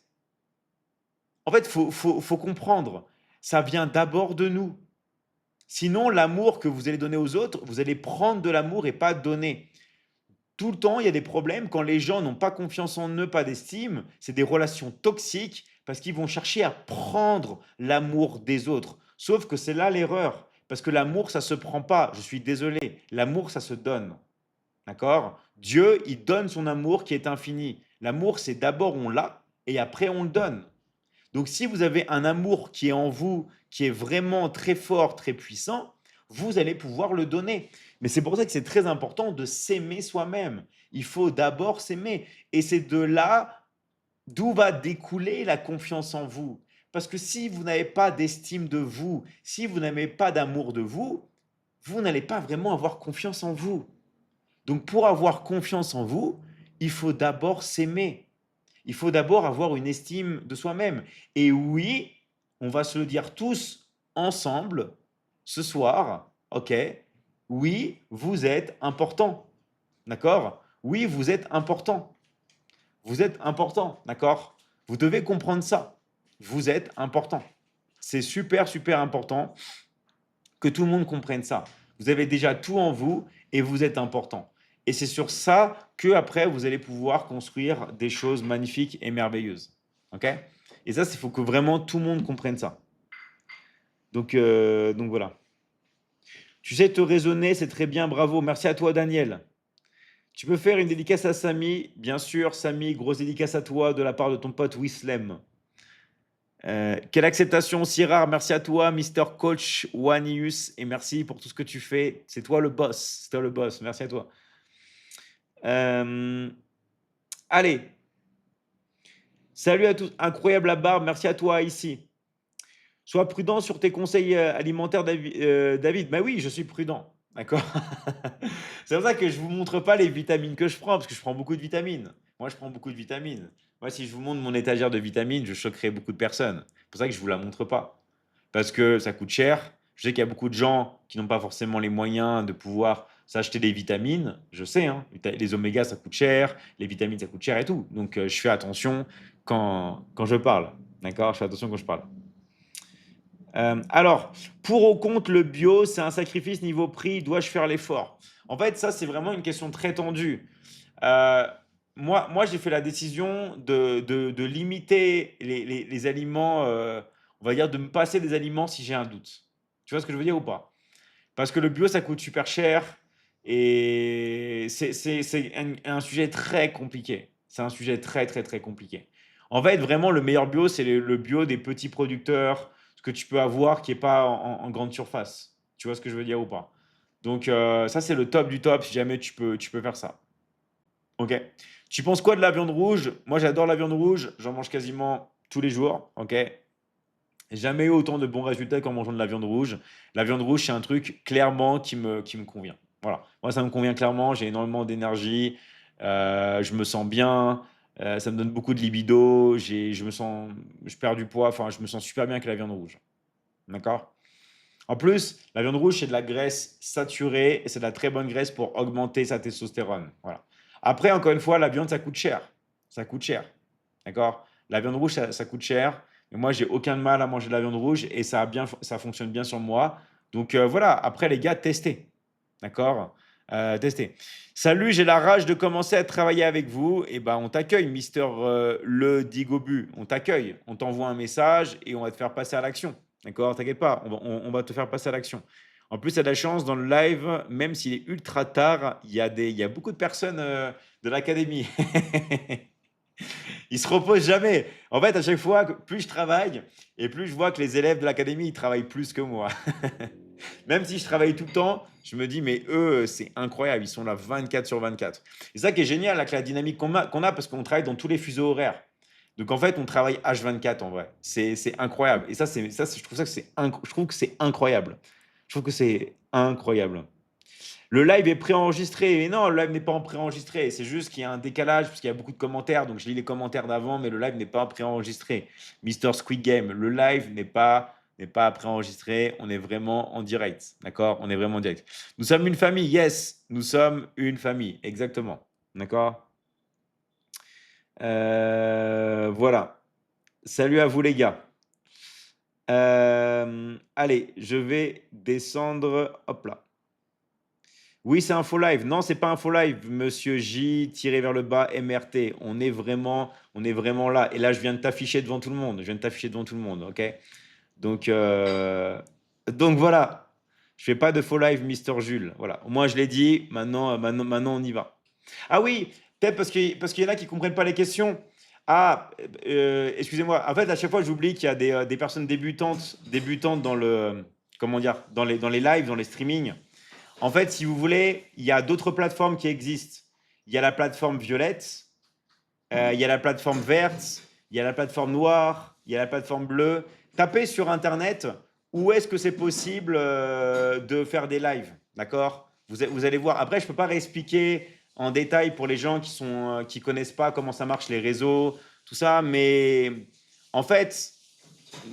faut comprendre. Ça vient d'abord de nous. Sinon, l'amour que vous allez donner aux autres, vous allez prendre de l'amour et pas donner. Tout le temps, il y a des problèmes quand les gens n'ont pas confiance en eux, pas d'estime. C'est des relations toxiques parce qu'ils vont chercher à prendre l'amour des autres. Sauf que c'est là l'erreur. Parce que l'amour, ça se prend pas. Je suis désolé. L'amour, ça se donne. D'accord? Dieu, il donne son amour qui est infini. L'amour, c'est d'abord on l'a et après on le donne. Donc si vous avez un amour qui est en vous, qui est vraiment très fort, très puissant, vous allez pouvoir le donner. Mais c'est pour ça que c'est très important de s'aimer soi-même. Il faut d'abord s'aimer. Et c'est de là d'où va découler la confiance en vous. Parce que si vous n'avez pas d'estime de vous, si vous n'avez pas d'amour de vous, vous n'allez pas vraiment avoir confiance en vous. Donc pour avoir confiance en vous, il faut d'abord s'aimer. Il faut d'abord avoir une estime de soi-même. Et oui, on va se le dire tous ensemble ce soir, ok? Oui, vous êtes important, d'accord? Oui, vous êtes important. Vous êtes important, d'accord? Vous devez comprendre ça. Vous êtes important. C'est super, super important que tout le monde comprenne ça. Vous avez déjà tout en vous et vous êtes important. Et c'est sur ça que après vous allez pouvoir construire des choses magnifiques et merveilleuses. Ok? Et ça, il faut que vraiment tout le monde comprenne ça. Donc voilà. Tu sais te raisonner, c'est très bien, bravo. Merci à toi, Daniel. Tu peux faire une dédicace à Samy. Bien sûr, Samy, grosse dédicace à toi de la part de ton pote Wislem. Quelle acceptation si rare. Merci à toi, Mister Coach Wanius. Et merci pour tout ce que tu fais. C'est toi le boss. C'est toi le boss. Merci à toi. Euh, allez. Salut à tous. Incroyable la barbe. Merci à toi ici. Sois prudent sur tes conseils alimentaires, David. Ben oui, je suis prudent. D'accord. C'est pour ça que je ne vous montre pas les vitamines que je prends, parce que je prends beaucoup de vitamines. Moi, je prends beaucoup de vitamines. Moi, si je vous montre mon étagère de vitamines, je choquerai beaucoup de personnes. C'est pour ça que je ne vous la montre pas. Parce que ça coûte cher. Je sais qu'il y a beaucoup de gens qui n'ont pas forcément les moyens de pouvoir s'acheter des vitamines. Je sais, hein, les omégas, ça coûte cher, les vitamines, ça coûte cher et tout. Donc, je fais attention quand je parle. D'accord? Je fais attention quand je parle. Alors, pour ou contre le bio, c'est un sacrifice niveau prix, dois-je faire l'effort? En fait, ça, c'est vraiment une question très tendue. Euh, moi j'ai fait la décision de limiter les aliments, on va dire de me passer des aliments si j'ai un doute. Tu vois ce que je veux dire ou pas? Parce que le bio, ça coûte super cher et c'est un sujet très compliqué. C'est un sujet très, très, très compliqué. En fait, vraiment, le meilleur bio, c'est le bio des petits producteurs, ce que tu peux avoir qui n'est pas en grande surface. Tu vois ce que je veux dire ou pas? Donc, ça, c'est le top du top si jamais tu peux faire ça. Ok. Tu penses quoi de la viande rouge? Moi, j'adore la viande rouge. J'en mange quasiment tous les jours. Ok. Jamais eu autant de bons résultats qu'en mangeant de la viande rouge. La viande rouge, c'est un truc clairement qui me convient. Voilà. Moi, ça me convient clairement. J'ai énormément d'énergie. Je me sens bien. Ça me donne beaucoup de libido. Je perds du poids. Enfin, je me sens super bien avec la viande rouge. D'accord? En plus, la viande rouge, c'est de la graisse saturée et c'est de la très bonne graisse pour augmenter sa testostérone. Voilà. Après, encore une fois, la viande, ça coûte cher. Ça coûte cher. D'accord? La viande rouge, ça coûte cher. Mais moi, j'ai aucun mal à manger de la viande rouge et ça fonctionne bien sur moi. Donc voilà, après, les gars, testez. D'accord? Testez. Salut, j'ai la rage de commencer à travailler avec vous. Et ben, on t'accueille, Mister Le Digobu. On t'accueille. On t'envoie un message et on va te faire passer à l'action. D'accord? T'inquiète pas, on va te faire passer à l'action. En plus, tu as de la chance dans le live, même s'il est ultra tard, il y a beaucoup de personnes de l'académie. Ils se reposent jamais. En fait, à chaque fois, plus je travaille et plus je vois que les élèves de l'académie ils travaillent plus que moi. Même si je travaille tout le temps, je me dis, mais eux, c'est incroyable, ils sont là 24 sur 24. C'est ça qui est génial avec la dynamique qu'on a parce qu'on travaille dans tous les fuseaux horaires. Donc en fait, on travaille H24 en vrai. C'est incroyable. Et ça, je trouve ça que je trouve que c'est incroyable. Je trouve que c'est incroyable. Le live est préenregistré. Mais non, le live n'est pas en préenregistré. C'est juste qu'il y a un décalage parce qu'il y a beaucoup de commentaires. Donc je lis les commentaires d'avant, mais le live n'est pas préenregistré. Mister Squid Game, le live n'est pas préenregistré. On est vraiment en direct. D'accord? On est vraiment en direct. Nous sommes une famille. Yes, nous sommes une famille. Exactement. D'accord? Voilà. Salut à vous les gars. Allez, je vais descendre. Hop là. Oui, c'est un faux live. Non, c'est pas un faux live, monsieur J, tiré vers le bas, MRT. On est vraiment là. Et là, je viens de t'afficher devant tout le monde. Je viens de t'afficher devant tout le monde, ok? Donc, donc voilà. Je fais pas de faux live, Mister Jules. Voilà. Au moins, je l'ai dit. Maintenant, on y va. Ah oui, peut-être parce qu'il y en a qui comprennent pas les questions. Ah, excusez-moi. En fait, à chaque fois, j'oublie qu'il y a des personnes débutantes dans le, comment dire, dans les lives, dans les streamings. En fait, si vous voulez, il y a d'autres plateformes qui existent. Il y a la plateforme violette, il y a la plateforme verte, il y a la plateforme noire, il y a la plateforme bleue. Tapez sur Internet où est-ce que c'est possible de faire des lives. D'accord? Vous allez voir. Après, je ne peux pas réexpliquer en détail pour les gens qui connaissent pas comment ça marche les réseaux, tout ça. Mais en fait,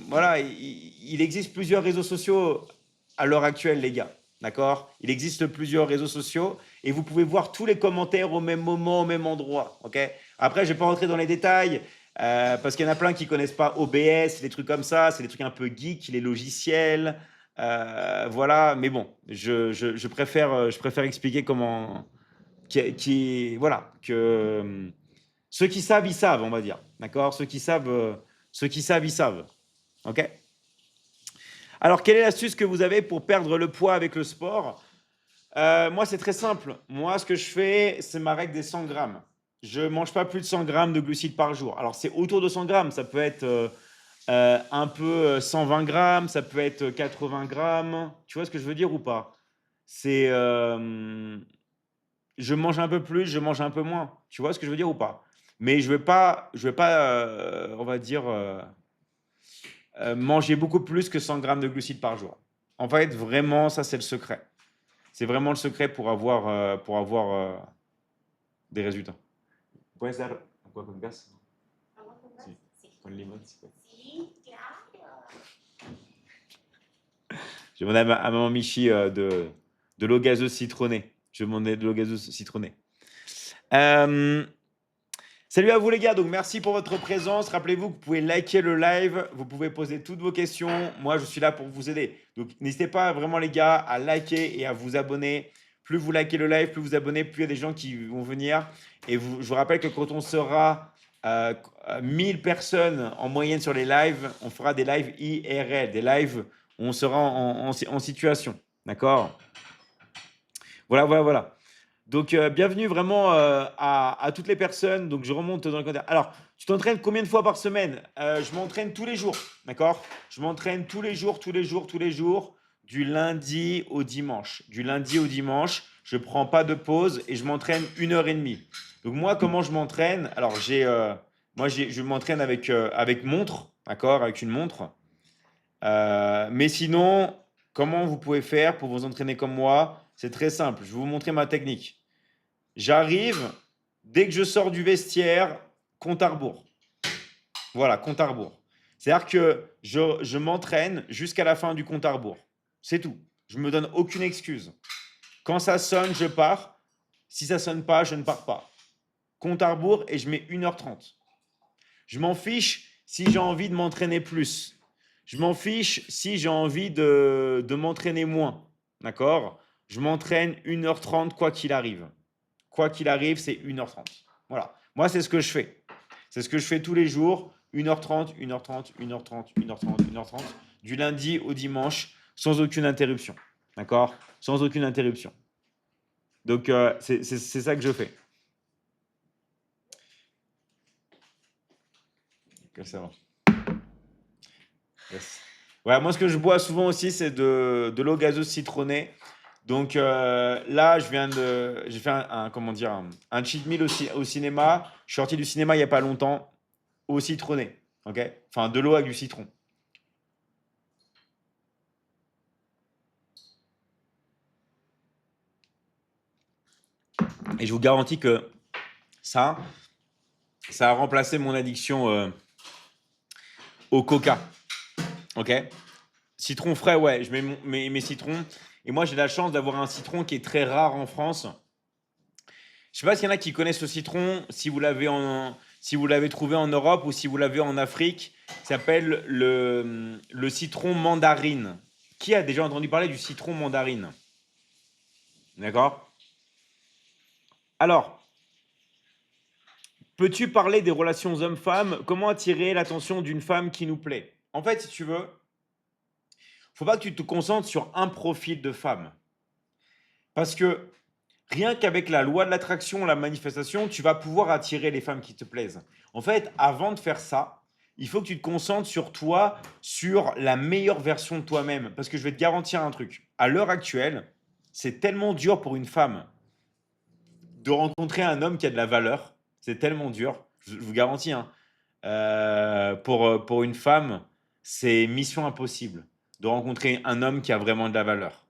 voilà, il existe plusieurs réseaux sociaux à l'heure actuelle, les gars. D'accord? Il existe plusieurs réseaux sociaux et vous pouvez voir tous les commentaires au même moment, au même endroit. Ok? Après, je ne vais pas rentrer dans les détails parce qu'il y en a plein qui ne connaissent pas OBS, des trucs comme ça. C'est des trucs un peu geeks, les logiciels. Voilà, mais bon, je préfère expliquer comment. Voilà, que ceux qui savent, ils savent, on va dire. D'accord? Ceux qui savent, ils savent. Ok? Alors, quelle est l'astuce que vous avez pour perdre le poids avec le sport? Moi, c'est très simple. Moi, ce que je fais, c'est ma règle des 100 grammes. Je ne mange pas plus de 100 grammes de glucides par jour. Alors, c'est autour de 100 grammes. Ça peut être un peu 120 grammes, ça peut être 80 grammes. Tu vois ce que je veux dire ou pas? C'est, je mange un peu plus, je mange un peu moins. Tu vois ce que je veux dire ou pas? Mais je vais pas, on va dire, manger beaucoup plus que 100 grammes de glucides par jour. En fait, vraiment, ça, c'est le secret. C'est vraiment le secret pour avoir des résultats. Puede ser agua con gas? Sí, con limón, sí. Je vais demander à maman Michi de l'eau gazeuse citronnée. Je vais demander de l'eau gazeuse citronnée. Euh, Salut à vous les gars, donc merci pour votre présence. Rappelez-vous que vous pouvez liker le live, vous pouvez poser toutes vos questions. Moi, je suis là pour vous aider. Donc n'hésitez pas vraiment les gars à liker et à vous abonner. Plus vous likez le live, plus vous abonnez, plus il y a des gens qui vont venir. Et je vous rappelle que quand on sera 1000 personnes en moyenne sur les lives, on fera des lives IRL, des lives où on sera en situation. D'accord? Voilà, voilà, voilà. Donc, bienvenue vraiment à toutes les personnes. Donc, je remonte dans le commentaire. Alors, tu t'entraînes combien de fois par semaine? Je m'entraîne tous les jours, d'accord? Je m'entraîne tous les jours, tous les jours, tous les jours, du lundi au dimanche. Du lundi au dimanche, je ne prends pas de pause et je m'entraîne 1 heure et demie. Donc, moi, comment je m'entraîne? Alors, je m'entraîne avec montre, d'accord? Avec une montre. Mais sinon, comment vous pouvez faire pour vous entraîner comme moi? C'est très simple. Je vais vous montrer ma technique. J'arrive, dès que je sors du vestiaire, compte à rebours. Voilà, compte à rebours. C'est-à-dire que je m'entraîne jusqu'à la fin du compte à rebours. C'est tout. Je ne me donne aucune excuse. Quand ça sonne, je pars. Si ça sonne pas, je ne pars pas. Compte à rebours et je mets 1h30. Je m'en fiche si j'ai envie de m'entraîner plus. Je m'en fiche si j'ai envie de m'entraîner moins. D'accord? Je m'entraîne 1h30 quoi qu'il arrive. Quoi qu'il arrive, c'est 1h30. Voilà. Moi, c'est ce que je fais. C'est ce que je fais tous les jours. 1h30, 1h30, 1h30, 1h30, 1h30, du lundi au dimanche, sans aucune interruption. D'accord? Sans aucune interruption. Donc, c'est ça que je fais. Ok, ça va. Yes. Ouais, moi, ce que je bois souvent aussi, c'est de l'eau gazeuse citronnée. Donc là, j'ai fait comment dire, un cheat meal au cinéma. Je suis sorti du cinéma il n'y a pas longtemps, au citronné. Ok? Enfin, de l'eau avec du citron. Et je vous garantis que ça, ça a remplacé mon addiction au coca. Ok? Citron frais, ouais, je mets mes citrons. Et moi, j'ai la chance d'avoir un citron qui est très rare en France. Je sais pas s'il y en a qui connaissent ce citron, si vous l'avez trouvé en Europe ou si vous l'avez en Afrique. Il s'appelle le citron mandarine. Qui a déjà entendu parler du citron mandarine? D'accord? Alors, peux-tu parler des relations hommes-femmes? Comment attirer l'attention d'une femme qui nous plaît? En fait, si tu veux, faut pas que tu te concentres sur un profil de femme. Parce que rien qu'avec la loi de l'attraction, la manifestation, tu vas pouvoir attirer les femmes qui te plaisent. En fait, avant de faire ça, il faut que tu te concentres sur toi, sur la meilleure version de toi-même. Parce que je vais te garantir un truc. À l'heure actuelle, c'est tellement dur pour une femme de rencontrer un homme qui a de la valeur. C'est tellement dur. Je vous garantis, hein. Pour une femme, c'est mission impossible de rencontrer un homme qui a vraiment de la valeur.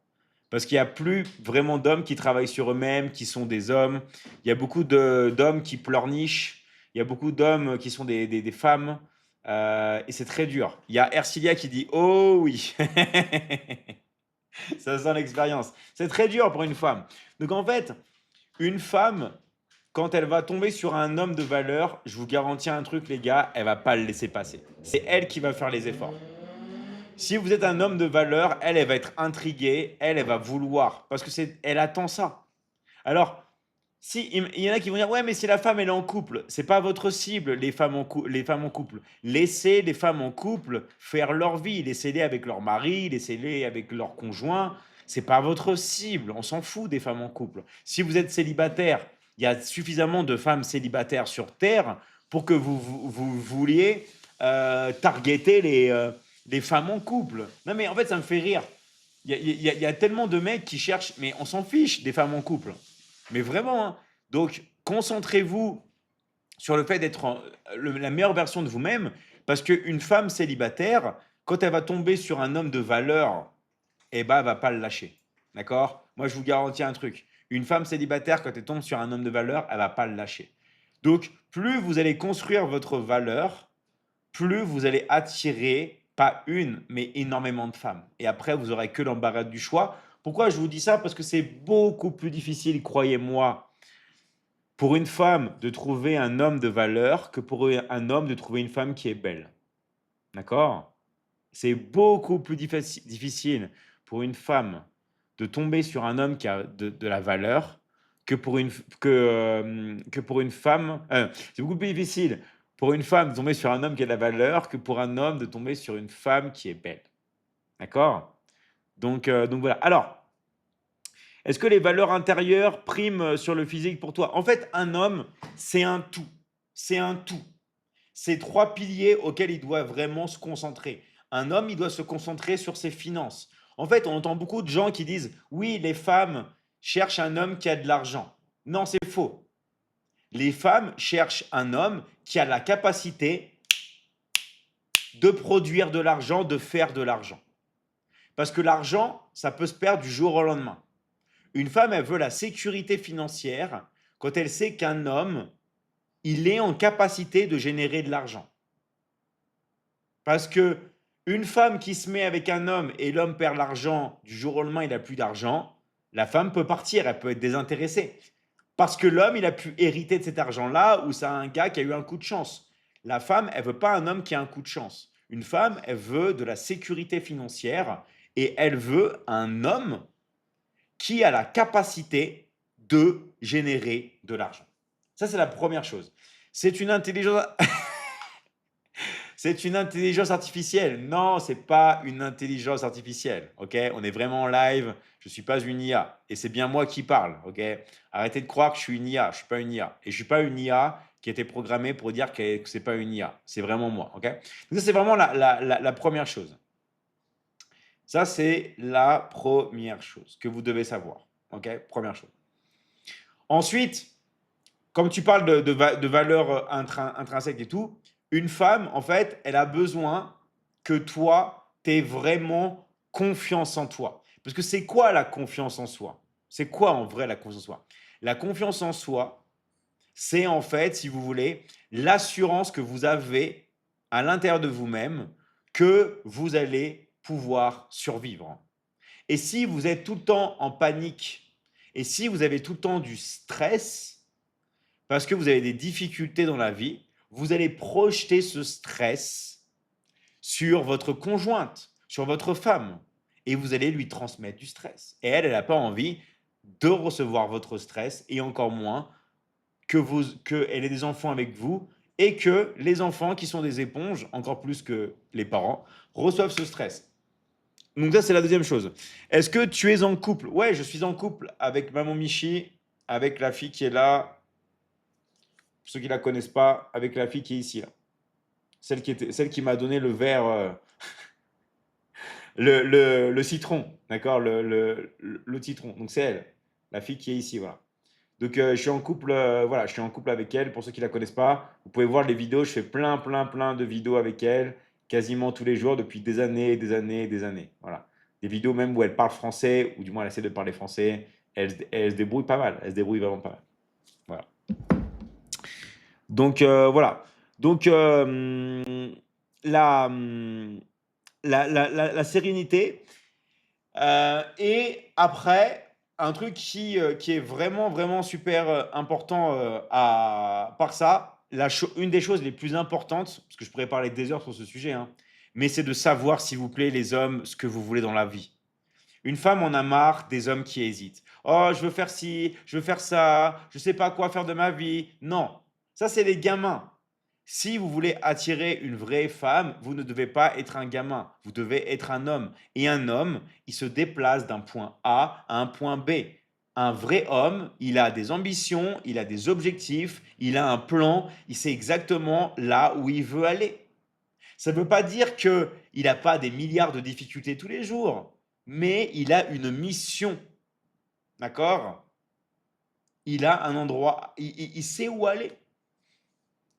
Parce qu'il n'y a plus vraiment d'hommes qui travaillent sur eux-mêmes, qui sont des hommes. Il y a beaucoup d'hommes qui pleurnichent. Il y a beaucoup d'hommes qui sont des femmes. Et c'est très dur. Il y a Ercilia qui dit oh oui. Ça sent l'expérience. C'est très dur pour une femme. Donc en fait, une femme, quand elle va tomber sur un homme de valeur, je vous garantis un truc, les gars, elle va pas le laisser passer. C'est elle qui va faire les efforts. Si vous êtes un homme de valeur, elle va être intriguée, elle va vouloir, parce que elle attend ça. Alors, si il y en a qui vont dire ouais, mais si la femme elle est en couple, c'est pas votre cible, les femmes en couple. Laissez les femmes en couple faire leur vie, laissez-les avec leur mari, laissez-les avec leur conjoint. C'est pas votre cible, on s'en fout des femmes en couple. Si vous êtes célibataire, il y a suffisamment de femmes célibataires sur Terre pour que vous vouliez targeter les femmes en couple. Non mais en fait ça me fait rire. Il y a tellement de mecs qui cherchent, mais on s'en fiche des femmes en couple. Mais vraiment, hein. Donc, concentrez-vous sur le fait d'être la meilleure version de vous-même, parce qu'une femme célibataire, quand elle va tomber sur un homme de valeur, eh ben, elle va pas le lâcher. D'accord? Moi, je vous garantis un truc. Une femme célibataire, quand elle tombe sur un homme de valeur, elle va pas le lâcher. Donc, plus vous allez construire votre valeur, plus vous allez attirer, pas une, mais énormément de femmes. Et après, vous aurez que l'embarras du choix. Pourquoi je vous dis ça? Parce que c'est beaucoup plus difficile, croyez-moi, pour une femme de trouver un homme de valeur que pour un homme de trouver une femme qui est belle. D'accord? C'est beaucoup plus difficile pour une femme de tomber sur un homme qui a de la valeur que pour une femme. C'est beaucoup plus difficile pour une femme de tomber sur un homme qui a de la valeur que pour un homme de tomber sur une femme qui est belle. D'accord? Donc voilà. Alors, est-ce que les valeurs intérieures priment sur le physique pour toi? En fait, un homme, c'est un tout. C'est un tout. C'est trois piliers auxquels il doit vraiment se concentrer. Un homme, il doit se concentrer sur ses finances. En fait, on entend beaucoup de gens qui disent, oui, les femmes cherchent un homme qui a de l'argent. Non, c'est faux. Les femmes cherchent un homme qui a la capacité de produire de l'argent, de faire de l'argent. Parce que l'argent, ça peut se perdre du jour au lendemain. Une femme, elle veut la sécurité financière quand elle sait qu'un homme, il est en capacité de générer de l'argent. Parce que une femme qui se met avec un homme et l'homme perd l'argent, du jour au lendemain, il n'a plus d'argent, la femme peut partir, elle peut être désintéressée. Parce que l'homme, il a pu hériter de cet argent-là ou c'est un gars qui a eu un coup de chance. La femme, elle veut pas un homme qui a un coup de chance. Une femme, elle veut de la sécurité financière et elle veut un homme qui a la capacité de générer de l'argent. Ça, c'est la première chose. C'est une intelligence. C'est une intelligence artificielle. Non, c'est pas une intelligence artificielle. Ok? On est vraiment en live. Je suis pas une IA. Et c'est bien moi qui parle. Ok? Arrêtez de croire que je suis une IA. Je suis pas une IA. Et je suis pas une IA qui a été programmée pour dire que c'est pas une IA. C'est vraiment moi. Ok? Donc ça, c'est vraiment la première chose. Ça, c'est la première chose que vous devez savoir. OK? Première chose. Ensuite, comme tu parles de valeurs intrinsèques et tout, une femme, en fait, elle a besoin que toi, tu aies vraiment confiance en toi. Parce que c'est quoi la confiance en soi? C'est quoi en vrai la confiance en soi? La confiance en soi, c'est en fait, si vous voulez, l'assurance que vous avez à l'intérieur de vous-même que vous allez pouvoir survivre. Et si vous êtes tout le temps en panique et si vous avez tout le temps du stress, parce que vous avez des difficultés dans la vie, vous allez projeter ce stress sur votre conjointe, sur votre femme, et vous allez lui transmettre du stress. Et elle, elle n'a pas envie de recevoir votre stress, et encore moins qu'elle ait des enfants avec vous, et que les enfants qui sont des éponges, encore plus que les parents, reçoivent ce stress. Donc ça, c'est la deuxième chose. Est-ce que tu es en couple? Ouais, je suis en couple avec maman Michi, avec la fille qui est là, pour ceux qui ne la connaissent pas, avec la fille qui est ici, là. Celle qui m'a donné le verre, le citron, d'accord, le citron. Donc c'est elle, la fille qui est ici, voilà. Donc je suis en couple, voilà, je suis en couple avec elle. Pour ceux qui la connaissent pas, vous pouvez voir les vidéos. Je fais plein de vidéos avec elle, quasiment tous les jours depuis des années, des années, des années. Voilà, des vidéos même où elle parle français, ou du moins elle essaie de parler français. Elle se débrouille pas mal. Elle se débrouille vraiment pas mal. Voilà. Donc voilà. Donc la, hum, la sérénité. Et après, un truc qui est vraiment, vraiment super important par ça, une des choses les plus importantes, parce que je pourrais parler des heures sur ce sujet, hein, mais c'est de savoir, s'il vous plaît, les hommes, ce que vous voulez dans la vie. Une femme en a marre des hommes qui hésitent. Oh, je veux faire ci, je veux faire ça, je sais pas quoi faire de ma vie. Non, ça c'est les gamins. Si vous voulez attirer une vraie femme, vous ne devez pas être un gamin, vous devez être un homme. Et un homme, il se déplace d'un point A à un point B. Un vrai homme, il a des ambitions, il a des objectifs, il a un plan, il sait exactement là où il veut aller. Ça ne veut pas dire qu'il n'a pas des milliards de difficultés tous les jours, mais il a une mission, d'accord? Il a un endroit, il sait où aller.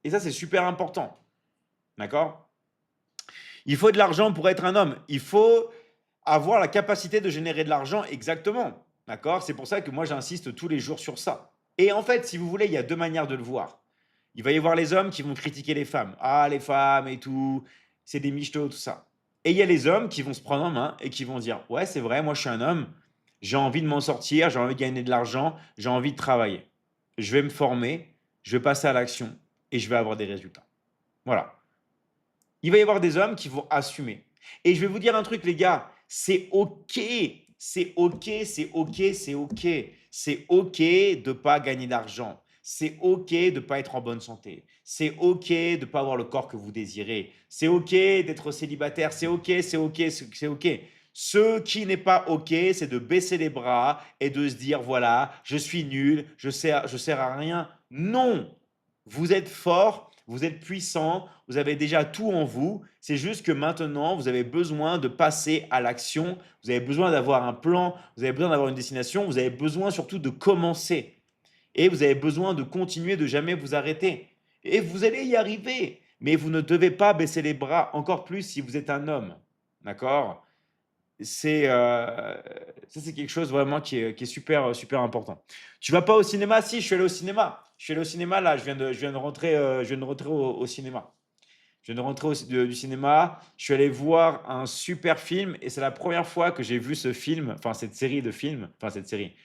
Et ça, c'est super important, d'accord? Il faut de l'argent pour être un homme. Il faut avoir la capacité de générer de l'argent exactement, d'accord? C'est pour ça que moi, j'insiste tous les jours sur ça. Et en fait, si vous voulez, il y a deux manières de le voir. Il va y avoir les hommes qui vont critiquer les femmes. Ah, les femmes et tout, c'est des michetots, tout ça. Et il y a les hommes qui vont se prendre en main et qui vont dire, ouais, c'est vrai, moi je suis un homme, j'ai envie de m'en sortir, j'ai envie de gagner de l'argent, j'ai envie de travailler. Je vais me former, je vais passer à l'action et je vais avoir des résultats. Voilà. Il va y avoir des hommes qui vont assumer. Et je vais vous dire un truc, les gars, c'est OK. C'est OK, c'est OK, c'est OK. C'est OK de ne pas gagner d'argent. C'est OK de ne pas être en bonne santé. C'est OK de ne pas avoir le corps que vous désirez. C'est OK d'être célibataire. C'est OK, c'est OK, c'est OK. Ce qui n'est pas OK, c'est de baisser les bras et de se dire, voilà, je suis nul, je sers à rien. Non, vous êtes fort, vous êtes puissant, vous avez déjà tout en vous. C'est juste que maintenant, vous avez besoin de passer à l'action. Vous avez besoin d'avoir un plan, vous avez besoin d'avoir une destination, vous avez besoin surtout de commencer. Et vous avez besoin de continuer, de jamais vous arrêter. Et vous allez y arriver. Mais vous ne devez pas baisser les bras, encore plus si vous êtes un homme. D'accord? C'est ça, c'est quelque chose vraiment qui est super, super important. Tu vas pas au cinéma? Si, je suis allé au cinéma. Je suis allé au cinéma là, je viens de rentrer, je viens de rentrer au cinéma. Je viens de rentrer du cinéma. Je suis allé voir un super film et c'est la première fois que j'ai vu ce film, enfin cette série de films, enfin cette série,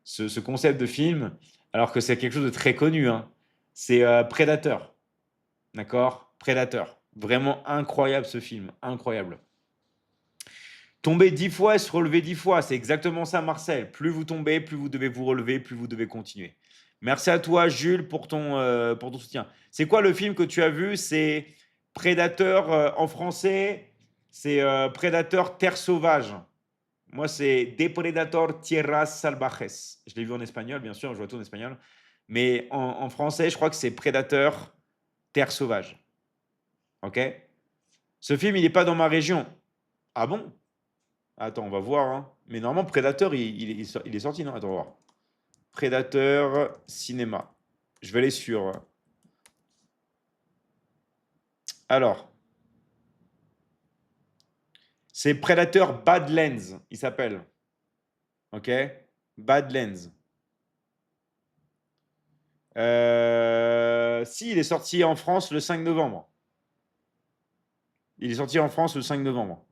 ce concept de film, alors que c'est quelque chose de très connu, hein. C'est Predator, d'accord? Predator. Vraiment incroyable ce film, incroyable. Tomber 10 fois et se relever 10 fois, c'est exactement ça, Marcel. Plus vous tombez, plus vous devez vous relever, plus vous devez continuer. Merci à toi, Jules, pour ton soutien. C'est quoi le film que tu as vu? C'est Prédateur en français, c'est Prédateur Terre Sauvage. Moi, c'est Depredador Tierras Salvajes. Je l'ai vu en espagnol, bien sûr, je vois tout en espagnol. Mais en français, je crois que c'est Prédateur Terre Sauvage. OK? Ce film, il n'est pas dans ma région. Ah bon? Attends, on va voir, hein. Mais normalement, Predator, il est sorti, non? Attends, on va voir. Predator cinéma. Je vais aller sur. Alors, c'est Predator Badlands, il s'appelle. Ok? Badlands. Si, il est sorti en France le 5 novembre. Il est sorti en France le 5 novembre.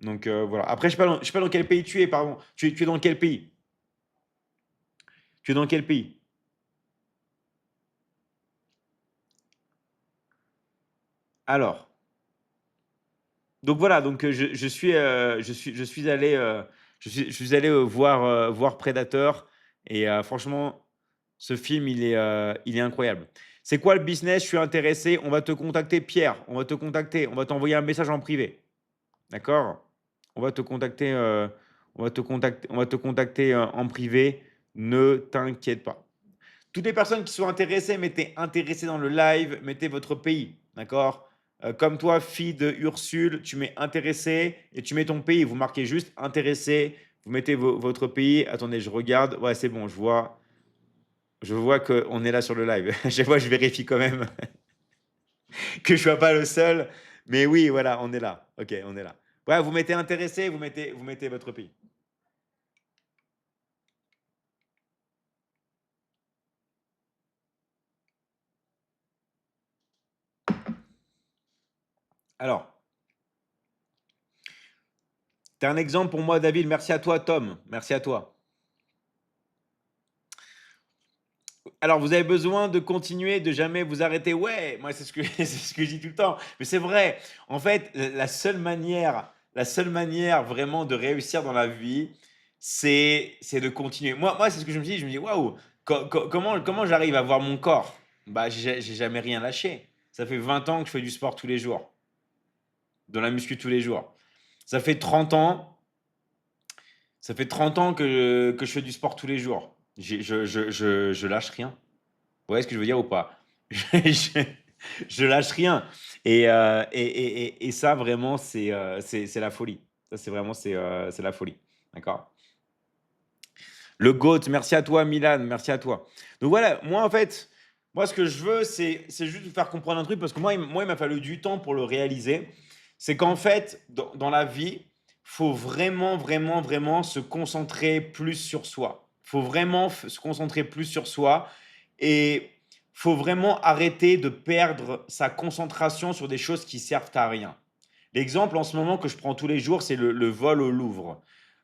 Donc voilà. Après, je sais pas dans quel pays tu es, pardon. Tu es dans quel pays? Tu es dans quel pays? Alors, donc voilà, donc je suis allé voir Predator et franchement, ce film, il est incroyable. C'est quoi le business? Je suis intéressé. On va te contacter, Pierre. On va te contacter. On va t'envoyer un message en privé. D'accord? On va te contacter, on va te contacter en privé. Ne t'inquiète pas. Toutes les personnes qui sont intéressées, mettez intéressé dans le live, mettez votre pays, d'accord? Comme toi, fille de Ursule, tu mets intéressé et tu mets ton pays. Vous marquez juste intéressé, vous mettez votre pays. Attendez, je regarde. Ouais, c'est bon, je vois qu'on est là sur le live. À chaque fois, je vérifie quand même que je ne sois pas le seul. Mais oui, voilà, on est là. Ok, on est là. Ouais, vous mettez intéressé, vous mettez votre pays. Alors, tu es un exemple pour moi, David. Merci à toi, Tom. Merci à toi. Alors, vous avez besoin de continuer, de jamais vous arrêter. Ouais, moi, c'est ce que, c'est ce que je dis tout le temps. Mais c'est vrai. En fait, la seule manière vraiment de réussir dans la vie, c'est de continuer. Moi c'est ce que je me dis. Je me dis, waouh, comment j'arrive à voir mon corps? Bah, j'ai jamais rien lâché. Ça fait 20 ans que je fais du sport tous les jours, de la muscu tous les jours. Ça fait 30 ans, ça fait 30 ans que je fais du sport tous les jours. Je lâche rien. Vous voyez ce que je veux dire ou pas? Je, je lâche rien. Et ça, vraiment, c'est la folie. Ça, c'est vraiment, c'est la folie. D'accord? Le GOAT, merci à toi, Milan, merci à toi. Donc voilà, moi, en fait, moi, ce que je veux, c'est juste vous faire comprendre un truc, parce que moi, il m'a fallu du temps pour le réaliser. C'est qu'en fait, dans la vie, faut vraiment, vraiment, vraiment se concentrer plus sur soi. Faut vraiment se concentrer plus sur soi. Et faut vraiment arrêter de perdre sa concentration sur des choses qui servent à rien. L'exemple en ce moment que je prends tous les jours, c'est le vol au Louvre.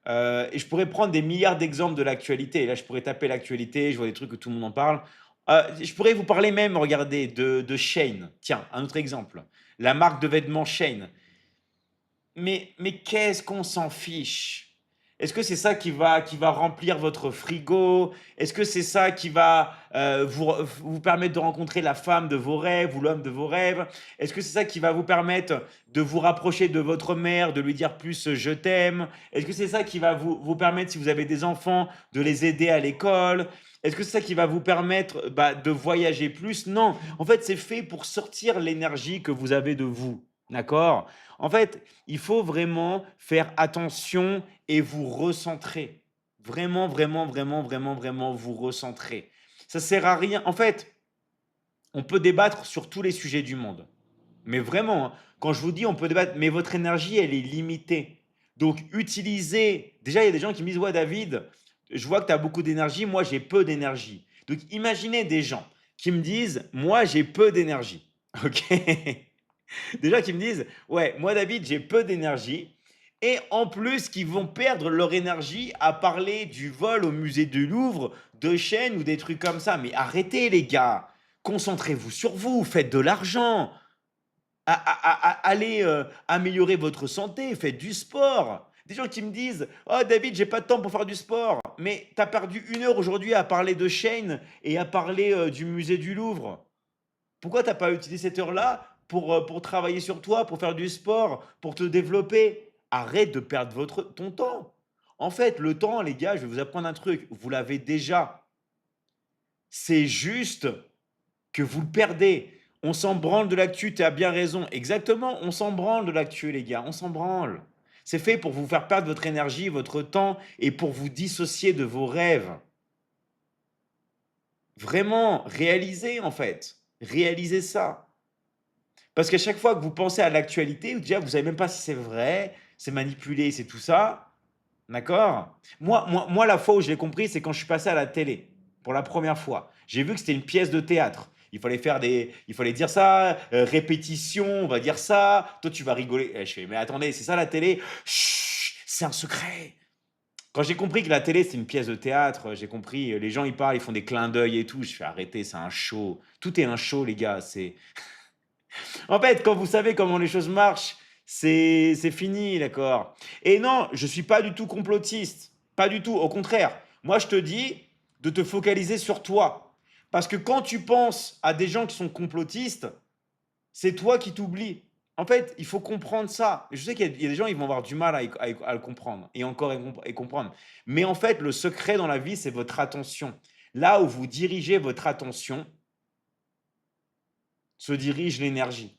Et je pourrais prendre des milliards d'exemples de l'actualité. Et là, je pourrais taper l'actualité, je vois des trucs que tout le monde en parle. Je pourrais vous parler même, regardez, de Shein. Tiens, un autre exemple. La marque de vêtements Shein. Mais qu'est-ce qu'on s'en fiche? Est-ce que c'est ça qui va remplir votre frigo? Est-ce que c'est ça qui va vous permettre de rencontrer la femme de vos rêves ou l'homme de vos rêves? Est-ce que c'est ça qui va vous permettre de vous rapprocher de votre mère, de lui dire plus je t'aime? Est-ce que c'est ça qui va vous permettre, si vous avez des enfants, de les aider à l'école? Est-ce que c'est ça qui va vous permettre de voyager plus? Non, en fait, c'est fait pour sortir l'énergie que vous avez de vous. D'accord? En fait, il faut vraiment faire attention et vous recentrer. Vraiment, vraiment, vraiment, vraiment, vraiment vous recentrer. Ça sert à rien. En fait, on peut débattre sur tous les sujets du monde. Mais vraiment, hein, quand je vous dis on peut débattre, mais votre énergie, elle est limitée. Donc, utilisez. Déjà, il y a des gens qui me disent, ouais, David, je vois que tu as beaucoup d'énergie, moi, j'ai peu d'énergie. Donc, imaginez des gens qui me disent, moi, j'ai peu d'énergie. OK? Déjà qui me disent, ouais, moi David, j'ai peu d'énergie. Et en plus, qui vont perdre leur énergie à parler du vol au musée du Louvre, de chaînes ou des trucs comme ça. Mais arrêtez les gars, concentrez-vous sur vous, faites de l'argent, allez améliorer votre santé, faites du sport. Des gens qui me disent, oh David, j'ai pas de temps pour faire du sport. Mais tu as perdu 1 heure aujourd'hui à parler de chaînes et à parler du musée du Louvre. Pourquoi tu as pas utilisé cette heure-là pour travailler sur toi, pour faire du sport, pour te développer? Arrête de perdre ton temps. En fait, le temps, les gars, je vais vous apprendre un truc, vous l'avez déjà. C'est juste que vous le perdez. On s'en branle de l'actu, tu as bien raison. Exactement, on s'en branle de l'actu, les gars, on s'en branle. C'est fait pour vous faire perdre votre énergie, votre temps et pour vous dissocier de vos rêves. Vraiment, réalisez en fait. Réalisez ça. Parce qu'à chaque fois que vous pensez à l'actualité, déjà, vous savez même pas si c'est vrai, c'est manipulé, c'est tout ça. D'accord? Moi, la fois où je l'ai compris, c'est quand je suis passé à la télé, pour la première fois. J'ai vu que c'était une pièce de théâtre. Il fallait dire ça, répétition, on va dire ça. Toi, tu vas rigoler. Et je fais, mais attendez, c'est ça la télé? Chut, c'est un secret. Quand j'ai compris que la télé, c'est une pièce de théâtre, j'ai compris, les gens, ils parlent, ils font des clins d'œil et tout. Je fais, arrêtez, c'est un show. Tout est un show, les gars. En fait, quand vous savez comment les choses marchent, c'est fini, d'accord? Et non, je suis pas du tout complotiste. Pas du tout. Au contraire, moi, je te dis de te focaliser sur toi. Parce que quand tu penses à des gens qui sont complotistes, c'est toi qui t'oublies. En fait, il faut comprendre ça. Je sais qu'il y a des gens, ils vont avoir du mal à le comprendre et encore et comprendre. Mais en fait, le secret dans la vie, c'est votre attention. Là où vous dirigez votre attention, se dirige l'énergie.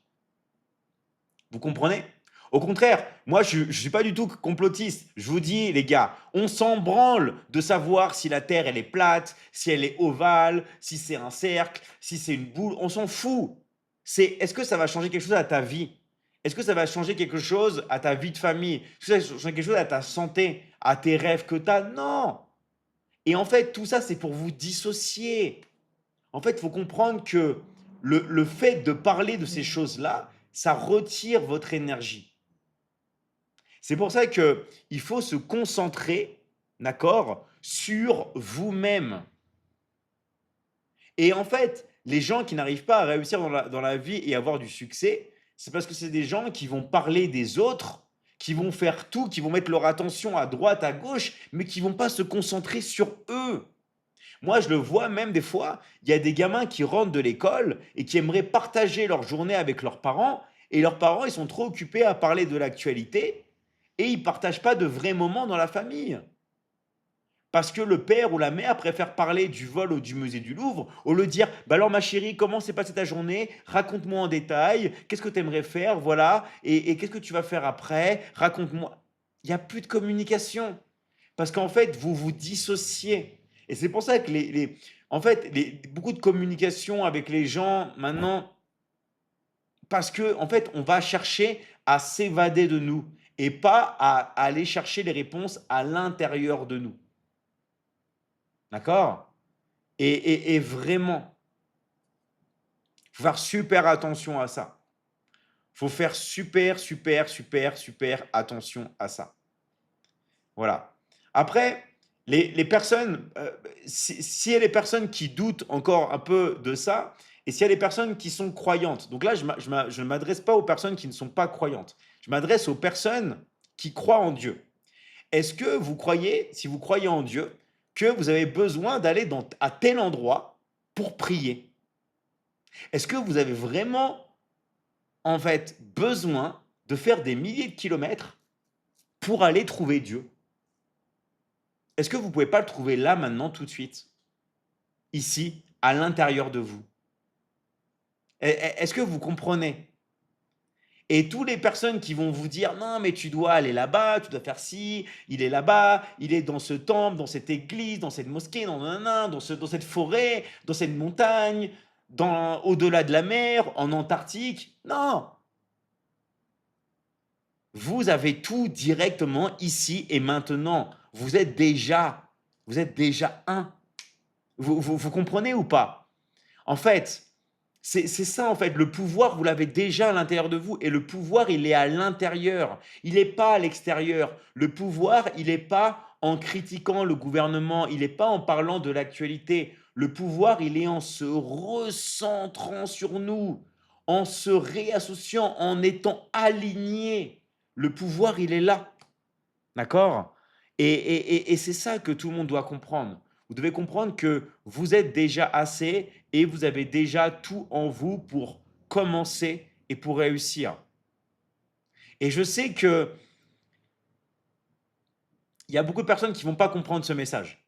Vous comprenez? Au contraire, moi, je ne suis pas du tout complotiste. Je vous dis, les gars, on s'en branle de savoir si la Terre, elle est plate, si elle est ovale, si c'est un cercle, si c'est une boule. On s'en fout. Est-ce que ça va changer quelque chose à ta vie? Est-ce que ça va changer quelque chose à ta vie de famille? Est-ce que ça va changer quelque chose à ta santé, à tes rêves que tu as? Non. Et en fait, tout ça, c'est pour vous dissocier. En fait, il faut comprendre que le fait de parler de ces choses-là, ça retire votre énergie. C'est pour ça qu'il faut se concentrer, d'accord, sur vous-même. Et en fait, les gens qui n'arrivent pas à réussir dans la vie et avoir du succès, c'est parce que c'est des gens qui vont parler des autres, qui vont faire tout, qui vont mettre leur attention à droite, à gauche, mais qui vont pas se concentrer sur eux. Moi, je le vois même des fois, il y a des gamins qui rentrent de l'école et qui aimeraient partager leur journée avec leurs parents, et leurs parents, ils sont trop occupés à parler de l'actualité, et ils partagent pas de vrais moments dans la famille. Parce que le père ou la mère préfère parler du vol ou du musée du Louvre, au lieu de dire, bah alors ma chérie, comment s'est passée ta journée? Raconte-moi en détail, qu'est-ce que tu aimerais faire, voilà, et qu'est-ce que tu vas faire après? Raconte-moi. Il n'y a plus de communication. Parce qu'en fait, vous vous dissociez. Et c'est pour ça que en fait, beaucoup de communication avec les gens maintenant, parce que en fait, on va chercher à s'évader de nous et pas à aller chercher les réponses à l'intérieur de nous. D'accord? Et vraiment, faut faire super attention à ça. Faut faire super, super, super, super attention à ça. Voilà. Après, les personnes, s'il y a des personnes qui doutent encore un peu de ça, et s'il y a des personnes qui sont croyantes, donc là, je ne m'adresse pas aux personnes qui ne sont pas croyantes, je m'adresse aux personnes qui croient en Dieu. Est-ce que vous croyez, si vous croyez en Dieu, que vous avez besoin d'aller à tel endroit pour prier? Est-ce que vous avez vraiment, en fait, besoin de faire des milliers de kilomètres pour aller trouver Dieu? Est-ce que vous ne pouvez pas le trouver là, maintenant, tout de suite, ici, à l'intérieur de vous? Est-ce que vous comprenez? Et toutes les personnes qui vont vous dire non, mais tu dois aller là-bas, tu dois faire ci, il est là-bas, il est dans ce temple, dans cette église, dans cette mosquée, dans cette forêt, dans cette montagne, au-delà de la mer, en Antarctique. Non, vous avez tout directement ici et maintenant. Vous êtes déjà un. Vous comprenez ou pas? En fait, c'est ça en fait, le pouvoir, vous l'avez déjà à l'intérieur de vous et le pouvoir, il est à l'intérieur, il n'est pas à l'extérieur. Le pouvoir, il n'est pas en critiquant le gouvernement, il n'est pas en parlant de l'actualité. Le pouvoir, il est en se recentrant sur nous, en se réassociant, en étant aligné. Le pouvoir, il est là. D'accord? Et c'est ça que tout le monde doit comprendre. Vous devez comprendre que vous êtes déjà assez et vous avez déjà tout en vous pour commencer et pour réussir. Et je sais qu'il y a beaucoup de personnes qui ne vont pas comprendre ce message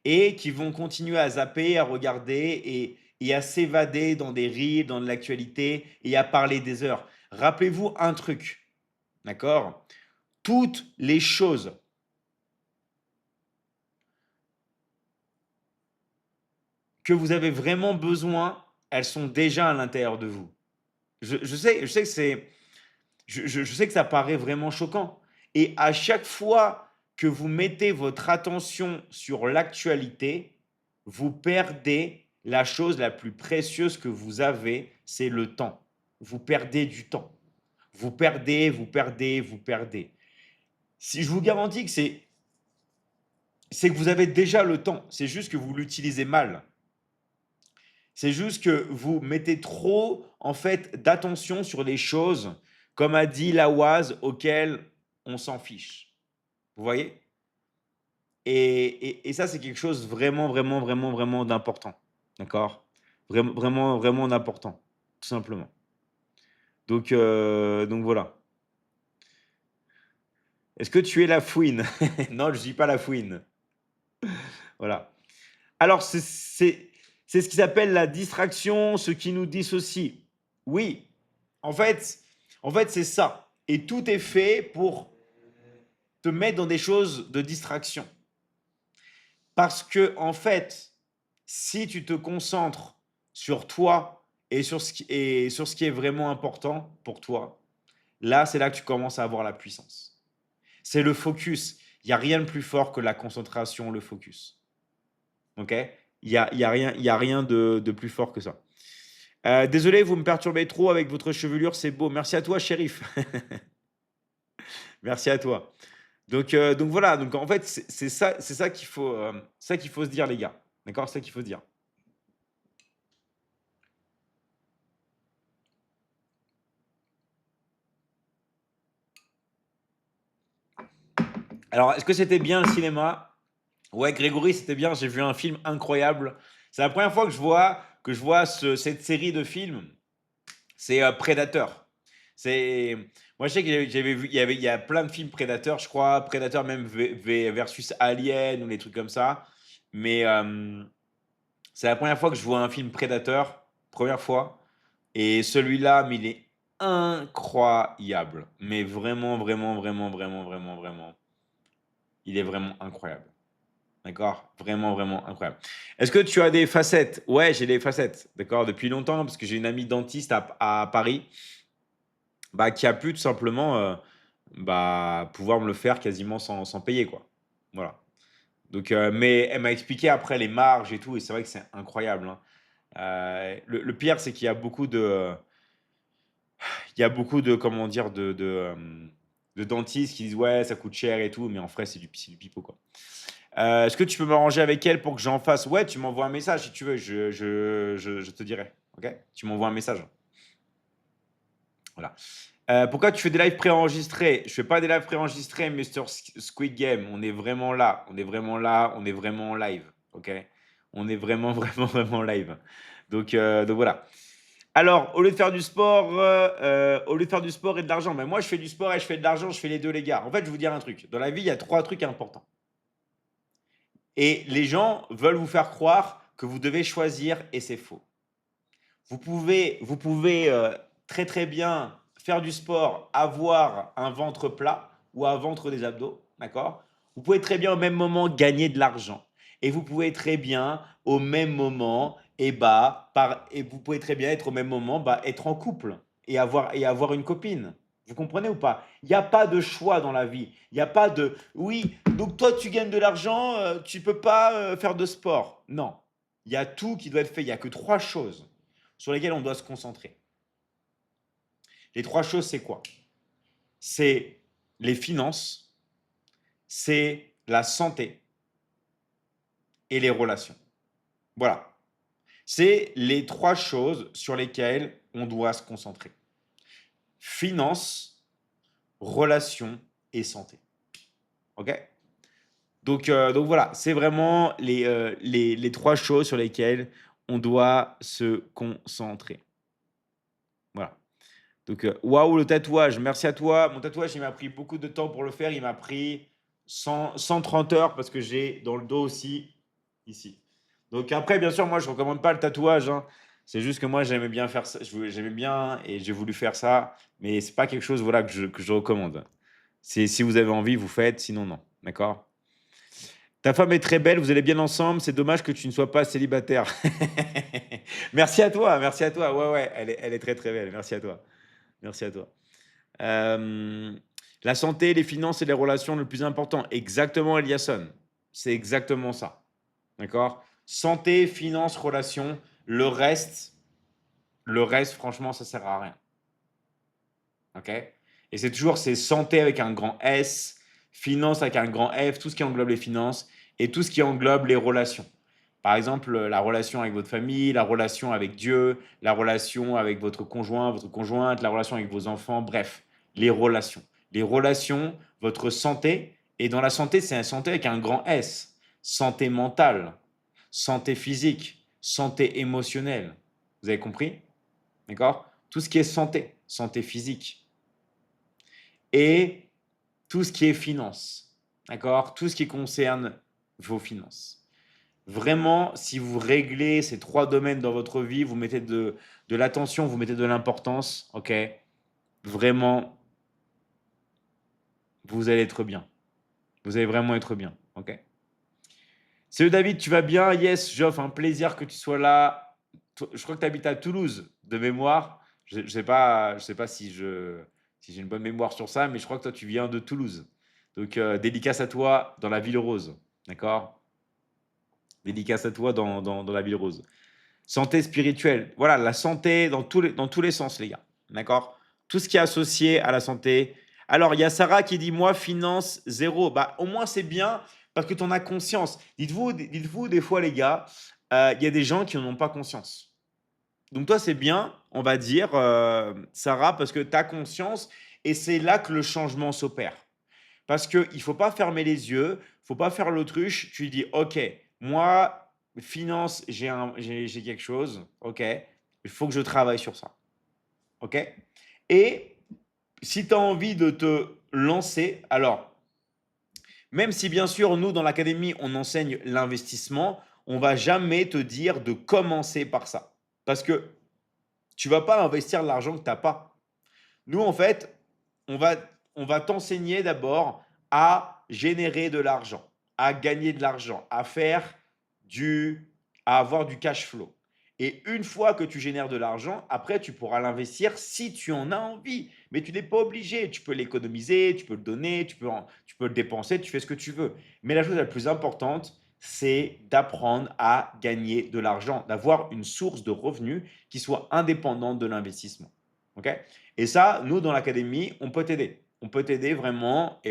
et qui vont continuer à zapper, à regarder et à s'évader dans des reels, dans l'actualité et à parler des heures. Rappelez-vous un truc, d'accord? toutes les choses que vous avez vraiment besoin, elles sont déjà à l'intérieur de vous. Je sais que je sais que ça paraît vraiment choquant. Et à chaque fois que vous mettez votre attention sur l'actualité, vous perdez la chose la plus précieuse que vous avez, c'est le temps. Vous perdez du temps. Vous perdez, vous perdez, vous perdez. Si je vous garantis que c'est que vous avez déjà le temps, c'est juste que vous l'utilisez mal. C'est juste que vous mettez trop, en fait, d'attention sur les choses, comme a dit Lawaz, auxquelles on s'en fiche. Vous voyez? Et ça, c'est quelque chose vraiment, vraiment, vraiment, vraiment d'important. D'accord? Vraiment, vraiment, vraiment d'important, tout simplement. Donc voilà. Est-ce que tu es la fouine? Non, je ne dis pas la fouine. Voilà. Alors, c'est ce qui s'appelle la distraction, ce qui nous dissocie. Oui, en fait, en fait, c'est ça. Et tout est fait pour te mettre dans des choses de distraction. Parce que, en fait, si tu te concentres sur toi et sur ce qui est vraiment important pour toi, là, c'est là que tu commences à avoir la puissance. C'est le focus. Il n'y a rien de plus fort que la concentration, le focus. OK? Il y a rien de plus fort que ça. Désolé, vous me perturbez trop avec votre chevelure, c'est beau. Merci à toi, shérif. Merci à toi. Donc voilà, donc en fait, c'est ça qu'il faut se dire, les gars. D'accord? C'est ça qu'il faut se dire. Alors, est-ce que c'était bien le cinéma? Ouais, Grégory, c'était bien. J'ai vu un film incroyable. C'est la première fois que je vois cette série de films. C'est Predator. C'est moi je sais que j'avais vu il y a plein de films Predator, je crois, Predator même versus Alien ou les trucs comme ça. Mais c'est la première fois que je vois un film Predator, première fois. Et celui-là, mais il est incroyable. Mais vraiment, vraiment, vraiment, vraiment, vraiment, vraiment. Il est vraiment incroyable. D'accord? Vraiment, vraiment incroyable. Est-ce que tu as des facettes? Ouais, j'ai des facettes. D'accord? Depuis longtemps, parce que j'ai une amie dentiste à Paris, bah, qui a pu tout simplement bah, pouvoir me le faire quasiment sans payer, quoi. Voilà. Mais elle m'a expliqué après les marges et tout, et c'est vrai que c'est incroyable, hein. Le pire, c'est qu'il y a beaucoup comment dire, de dentistes qui disent ouais, ça coûte cher et tout, mais en vrai, c'est du pipeau, quoi. Est-ce que tu peux m'arranger avec elle pour que j'en fasse? Ouais, tu m'envoies un message si tu veux, je te dirai. Ok? Tu m'envoies un message. Voilà. Pourquoi tu fais des lives préenregistrés? Je fais pas des lives préenregistrés, Mr. Squid Game. On est vraiment là. On est vraiment là. On est vraiment en live. Ok? On est vraiment, vraiment, vraiment live. Donc voilà. Alors, au lieu de faire du sport, au lieu de faire du sport et de l'argent, mais moi je fais du sport et je fais de l'argent, je fais les deux, les gars. En fait, je vais vous dire un truc. Dans la vie, il y a trois trucs importants. Et les gens veulent vous faire croire que vous devez choisir et c'est faux. Vous pouvez très très bien faire du sport, avoir un ventre plat ou un ventre des abdos, d'accord? Vous pouvez très bien au même moment gagner de l'argent. Et vous pouvez très bien au même moment, et vous pouvez très bien être au même moment, être en couple et avoir une copine. Vous comprenez ou pas? Il n'y a pas de choix dans la vie. Il n'y a pas de oui, donc toi tu gagnes de l'argent, tu ne peux pas faire de sport. Non. Il y a tout qui doit être fait. Il n'y a que trois choses sur lesquelles on doit se concentrer. Les trois choses, c'est quoi? C'est les finances, c'est la santé et les relations. Voilà. C'est les trois choses sur lesquelles on doit se concentrer. Finances, relations et santé. OK? Donc voilà, c'est vraiment les trois choses sur lesquelles on doit se concentrer. Voilà. Waouh, le tatouage, merci à toi. Mon tatouage, il m'a pris beaucoup de temps pour le faire. Il m'a pris 130 heures parce que j'ai dans le dos aussi, ici. Donc après, bien sûr, moi, je ne recommande pas le tatouage, hein. C'est juste que moi, j'aimais bien faire ça. J'aimais bien et j'ai voulu faire ça. Mais c'est pas quelque chose voilà, que je recommande. C'est si vous avez envie, vous faites, sinon non. D'accord? Ta femme est très belle, vous allez bien ensemble, c'est dommage que tu ne sois pas célibataire. Merci à toi, merci à toi. Ouais, ouais, elle est très très belle. Merci à toi. Merci à toi. Euh, la santé, les finances et les relations, le plus important. Exactement, Eliasson. C'est exactement ça. D'accord? Santé, finances, relations. Le reste, franchement, ça sert à rien. OK? Et c'est toujours c'est santé avec un grand S, finance avec un grand F, tout ce qui englobe les finances et tout ce qui englobe les relations. Par exemple, la relation avec votre famille, la relation avec Dieu, la relation avec votre conjoint, votre conjointe, la relation avec vos enfants, bref, les relations. Les relations, votre santé, et dans la santé, c'est une santé avec un grand S. Santé mentale, santé physique, santé émotionnelle. Vous avez compris? D'accord? Tout ce qui est santé, santé physique, et tout ce qui est finance. D'accord? Tout ce qui concerne vos finances. Vraiment, si vous réglez ces trois domaines dans votre vie, vous mettez de l'attention, vous mettez de l'importance, ok? Vraiment, vous allez être bien. Vous allez vraiment être bien, ok? Salut David, tu vas bien? Yes, Geoff, un plaisir que tu sois là. Je crois que tu habites à Toulouse, de mémoire. Je ne sais pas si j'ai une bonne mémoire sur ça, mais je crois que toi, tu viens de Toulouse. Donc, dédicace à toi dans la ville rose. D'accord? Dédicace à toi dans la ville rose. Santé spirituelle. Voilà, la santé dans tous les sens, les gars. D'accord? Tout ce qui est associé à la santé. Alors, il y a Sarah qui dit, moi, finance, zéro. Bah, au moins, c'est bien parce que tu en as conscience. Dites-vous, des fois, les gars, il y a des gens qui n'en ont pas conscience. Donc, toi, c'est bien, on va dire, Sarah, parce que tu as conscience et c'est là que le changement s'opère. Parce qu'il ne faut pas fermer les yeux, il ne faut pas faire l'autruche. Tu lui dis, OK, moi, finance, j'ai quelque chose, OK, il faut que je travaille sur ça, OK. Et si tu as envie de te lancer, alors, même si bien sûr, nous, dans l'académie, on enseigne l'investissement, on va jamais te dire de commencer par ça. Parce que tu vas pas investir l'argent que tu n'as pas. Nous, en fait, on va, on va t'enseigner d'abord à générer de l'argent, à gagner de l'argent, à avoir du cash flow. Et une fois que tu génères de l'argent, après, tu pourras l'investir si tu en as envie. Mais tu n'es pas obligé. Tu peux l'économiser, tu peux le donner, tu peux le dépenser, tu fais ce que tu veux. Mais la chose la plus importante, c'est d'apprendre à gagner de l'argent, d'avoir une source de revenus qui soit indépendante de l'investissement. OK? Et ça, nous, dans l'académie, on peut t'aider. On peut t'aider vraiment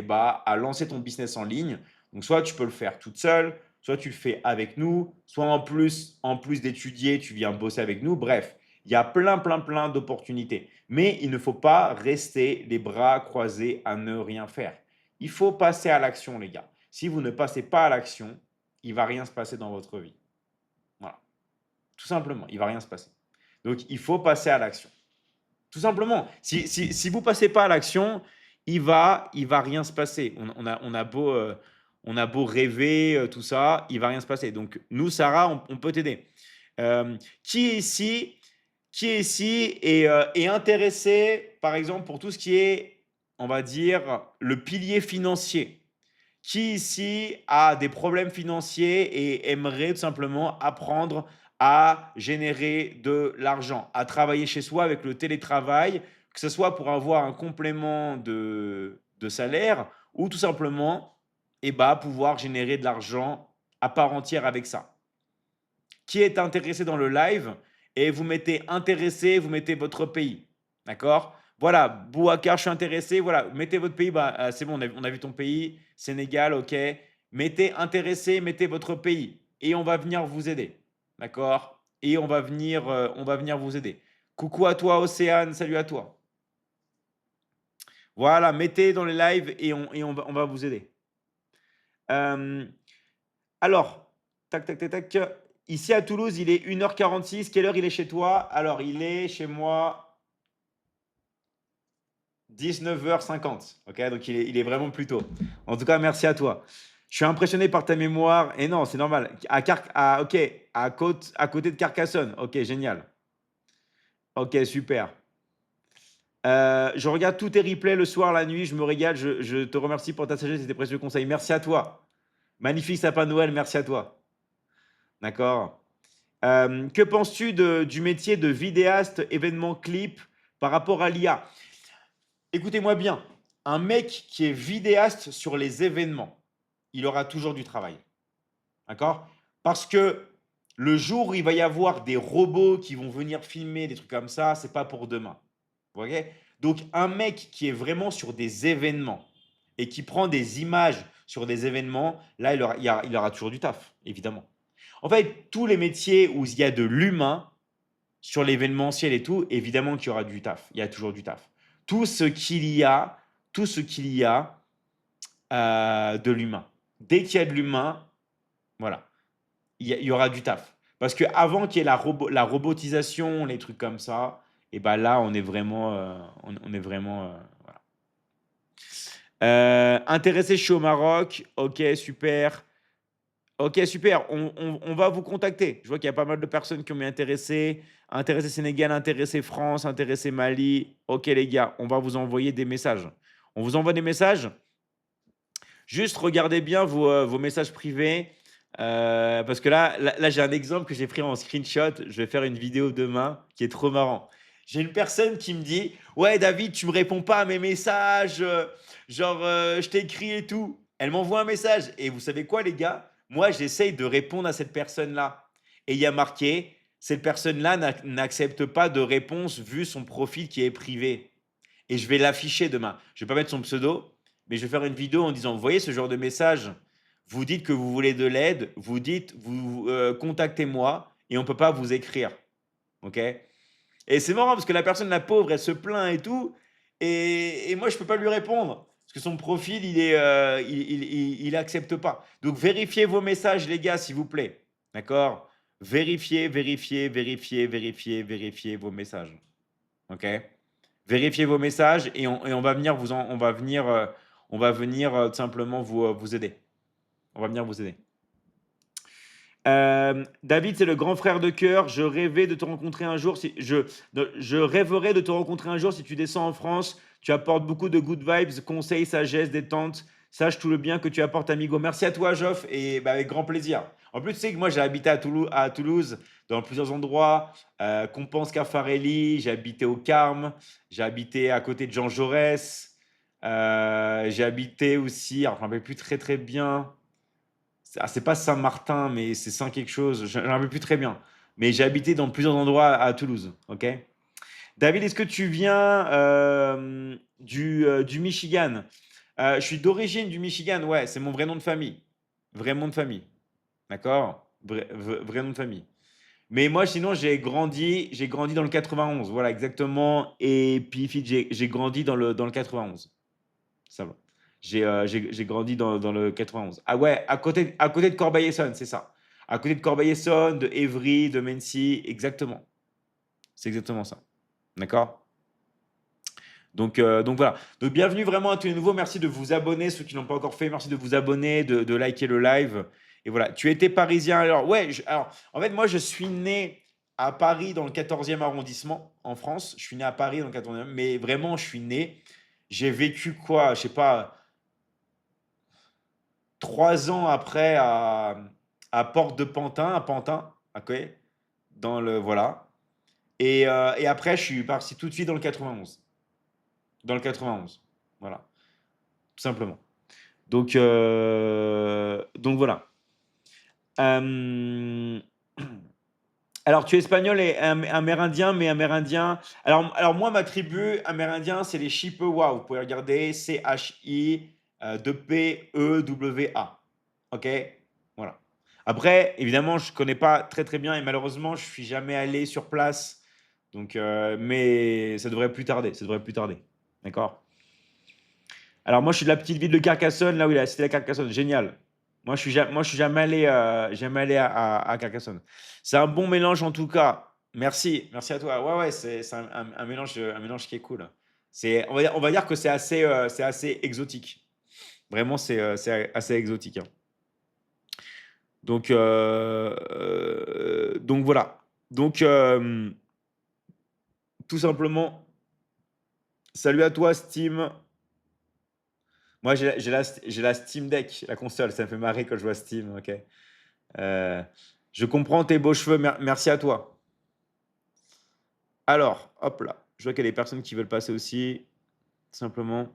à lancer ton business en ligne. Donc, soit tu peux le faire toute seule, soit tu le fais avec nous, soit en plus d'étudier, tu viens bosser avec nous. Bref, il y a plein, plein, plein d'opportunités. Mais il ne faut pas rester les bras croisés à ne rien faire. Il faut passer à l'action, les gars. Si vous ne passez pas à l'action, il ne va rien se passer dans votre vie. Voilà. Tout simplement, il ne va rien se passer. Donc, il faut passer à l'action. Tout simplement. Si vous ne passez pas à l'action, il va rien se passer. On a beau rêver, tout ça, il va rien se passer. Donc, nous, Sarah, on peut t'aider. Qui ici, est intéressé, par exemple, pour tout ce qui est, on va dire, le pilier financier? Qui ici a des problèmes financiers et aimerait tout simplement apprendre à générer de l'argent, à travailler chez soi avec le télétravail, que ce soit pour avoir un complément de salaire ou tout simplement pouvoir générer de l'argent à part entière avec ça. Qui est intéressé dans le live? Et vous mettez intéressé, vous mettez votre pays. D'accord? Voilà, Bouakar, je suis intéressé. Voilà, mettez votre pays. Bah, c'est bon, on a vu ton pays. Sénégal, ok. Mettez intéressé, mettez votre pays. Et on va venir vous aider. D'accord? Et on va venir vous aider. Coucou à toi, Océane. Salut à toi. Voilà, mettez dans les lives et on va vous aider. Euh, Alors, tac, tac, tac, tac. Ici à Toulouse, il est 1h46. Quelle heure il est chez toi? Alors, il est chez moi 19h50. Ok, donc il est vraiment plus tôt. En tout cas, merci à toi. Je suis impressionné par ta mémoire. Et non, c'est normal. Ok, à côté de Carcassonne. Ok, génial. Ok, super. Je regarde tous tes replays le soir, la nuit, je me régale. Je te remercie pour ta sagesse et tes précieux conseils. Merci à toi. Magnifique sapin de Noël, merci à toi. D'accord. Que penses-tu du métier de vidéaste événement clip par rapport à l'IA? Écoutez-moi bien, un mec qui est vidéaste sur les événements, il aura toujours du travail. D'accord? Parce que le jour où il va y avoir des robots qui vont venir filmer des trucs comme ça, c'est pas pour demain. Vous voyez? Donc, un mec qui est vraiment sur des événements et qui prend des images sur des événements, là, il aura toujours du taf, évidemment. En fait, tous les métiers où il y a de l'humain, sur l'événementiel et tout, évidemment qu'il y aura du taf. Il y a toujours du taf. Tout ce qu'il y a, tout ce qu'il y a de l'humain. Dès qu'il y a de l'humain, voilà, il y aura du taf. Parce qu'avant qu'il y ait la robotisation, les trucs comme ça, et ben là, on est vraiment, on est vraiment, voilà. Intéressé, je suis au Maroc. Ok, super. Ok, super. On va vous contacter. Je vois qu'il y a pas mal de personnes qui ont mis intéressé. Intéressé Sénégal, intéressé France, intéressé Mali. Ok, les gars, on va vous envoyer des messages. On vous envoie des messages. Juste regardez bien vos messages privés. Parce que là j'ai un exemple que j'ai pris en screenshot. Je vais faire une vidéo demain qui est trop marrant. J'ai une personne qui me dit: Ouais, David, tu me réponds pas à mes messages. Genre, je t'écris et tout. Elle m'envoie un message. Et vous savez quoi, les gars? Moi, j'essaye de répondre à cette personne-là. Et il y a marqué: Cette personne-là n'accepte pas de réponse vu son profil qui est privé. Et je vais l'afficher demain. Je ne vais pas mettre son pseudo, mais je vais faire une vidéo en disant, vous voyez ce genre de message, vous dites que vous voulez de l'aide, vous dites, vous contactez-moi et on ne peut pas vous écrire. OK? Et c'est marrant parce que la personne, la pauvre, elle se plaint et tout. Et moi, je ne peux pas lui répondre. Parce que son profil, il accepte pas. Donc, vérifiez vos messages, les gars, s'il vous plaît. D'accord? Vérifiez, vérifiez, vérifiez, vérifiez, vérifiez vos messages. OK? Vérifiez vos messages et on va venir on va venir tout simplement vous aider. On va venir vous aider. David, c'est le grand frère de cœur. Je rêvais de te rencontrer un jour. Je rêverais de te rencontrer un jour si tu descends en France. Tu apportes beaucoup de good vibes, conseils, sagesse, détente. Sache tout le bien que tu apportes, amigo. Merci à toi, Geoff, et bah, avec grand plaisir. En plus, tu sais que moi, j'ai habité à Toulouse, dans plusieurs endroits. Compense Caffarelli, j'ai habité au Carme, j'ai habité à côté de Jean Jaurès. J'ai habité aussi, alors je ne me rappelle plus très très bien. C'est pas Saint-Martin, mais c'est Saint quelque chose. Je ne me rappelle plus très bien. Mais j'ai habité dans plusieurs endroits à Toulouse. Ok. David, est-ce que tu viens du Michigan? Je suis d'origine du Michigan, ouais, c'est mon vrai nom de famille. Vrai nom de famille. D'accord? Vrai nom de famille. Mais moi, sinon, j'ai grandi dans le 91. Voilà, exactement. Et puis, j'ai grandi dans le 91. Ça va. J'ai grandi dans le 91. Ah ouais, à côté de Corbeil-Essonnes, c'est ça. À côté de Corbeil-Essonnes, de Évry, de Mency, exactement. C'est exactement ça. D'accord? Donc voilà. Donc bienvenue vraiment à tous les nouveaux. Merci de vous abonner, ceux qui n'ont pas encore fait. Merci de vous abonner, de liker le live. Et voilà. Tu étais parisien alors? Ouais, alors en fait, moi je suis né à Paris dans le 14e arrondissement en France. Je suis né à Paris dans le 14e, mais vraiment, je suis né. J'ai vécu quoi? Je sais pas, 3 ans après à Porte de Pantin, à Pantin, ok, dans le voilà. Et après, je suis parti tout de suite dans le 91. Dans le 91. Voilà, tout simplement. Donc voilà. Euh, alors, tu es espagnol et amérindien, mais amérindien. Alors moi, ma tribu amérindien, c'est les Chippewa. Vous pouvez regarder CHI 2PEWA. Ok? Voilà. Après, évidemment, je connais pas très très bien et malheureusement, je suis jamais allé sur place. Donc, mais ça devrait plus tarder. Ça devrait plus tarder. D'accord? Alors moi, je suis de la petite ville de Carcassonne, là où il a cité la Carcassonne. Génial. Moi, je suis jamais allé à Carcassonne. C'est un bon mélange en tout cas. Merci, merci à toi. Ouais, ouais, c'est un mélange qui est cool. On va dire que c'est assez exotique. Vraiment, c'est assez exotique, hein. Donc voilà. Donc, tout simplement, Salut à toi, Steam. Moi, j'ai la Steam Deck, la console. Ça me fait marrer quand je vois Steam. Ok. Euh, je comprends tes beaux cheveux. Merci à toi. Alors, hop là. Je vois qu'il y a des personnes qui veulent passer aussi. Simplement.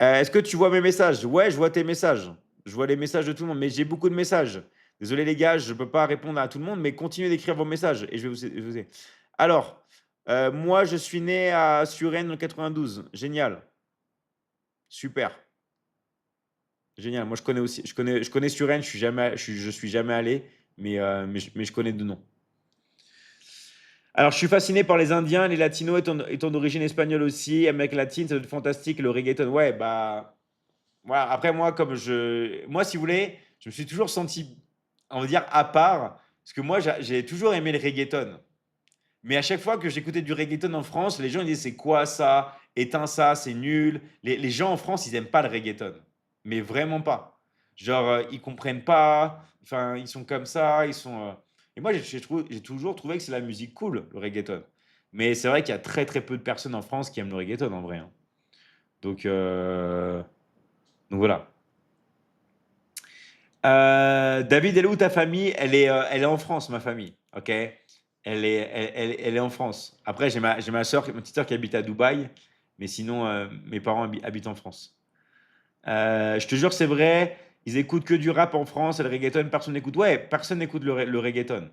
Est-ce que tu vois mes messages? Ouais, je vois tes messages. Je vois les messages de tout le monde, mais j'ai beaucoup de messages. Désolé les gars, je ne peux pas répondre à tout le monde, mais continuez d'écrire vos messages et je vais vous. Alors, moi, je suis né à Suresnes en 92. Génial. Super. Génial. Moi, je connais aussi. Je connais Suresnes. Je suis jamais allé, mais je connais de nom. Alors, je suis fasciné par les Indiens, les Latinos étant d'origine espagnole aussi. Amérique latine, ça doit être fantastique. Le reggaeton, ouais, bah. Voilà, après, moi, si vous voulez, je me suis toujours senti, on va dire, à part, parce que moi, j'ai toujours aimé le reggaeton. Mais à chaque fois que j'écoutais du reggaeton en France, les gens ils disaient c'est quoi ça? Éteins ça, c'est nul. Les gens en France, ils aiment pas le reggaeton. Mais vraiment pas. Genre, ils comprennent pas. Enfin, ils sont comme ça. Et moi, j'ai toujours trouvé que c'est la musique cool, le reggaeton. Mais c'est vrai qu'il y a très très peu de personnes en France qui aiment le reggaeton en vrai, hein. Donc, euh, donc voilà. David, elle est où ta famille? Elle est en France, ma famille. Ok? Elle est en France. Après, j'ai ma soeur, ma petite soeur qui habite à Dubaï, mais sinon, mes parents habitent en France. Je te jure, c'est vrai. Ils écoutent que du rap en France et le reggaeton, personne n'écoute. Ouais, personne n'écoute le reggaeton.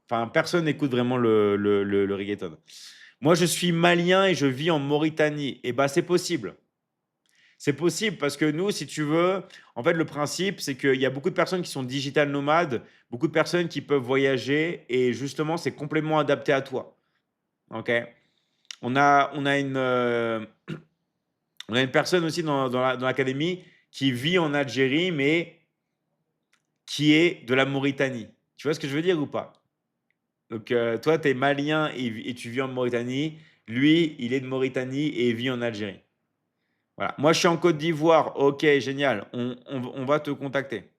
Enfin, personne n'écoute vraiment le reggaeton. Moi, je suis malien et je vis en Mauritanie. Et bah, c'est possible. C'est possible parce que nous, si tu veux, en fait, le principe, c'est qu'il y a beaucoup de personnes qui sont digital nomades, beaucoup de personnes qui peuvent voyager et justement, c'est complètement adapté à toi. Ok? On a une personne aussi dans l'académie qui vit en Algérie, mais qui est de la Mauritanie. Tu vois ce que je veux dire ou pas? Donc, toi, tu es malien et tu vis en Mauritanie. Lui, il est de Mauritanie et il vit en Algérie. Voilà. Moi, je suis en Côte d'Ivoire. Ok, génial. On va te contacter.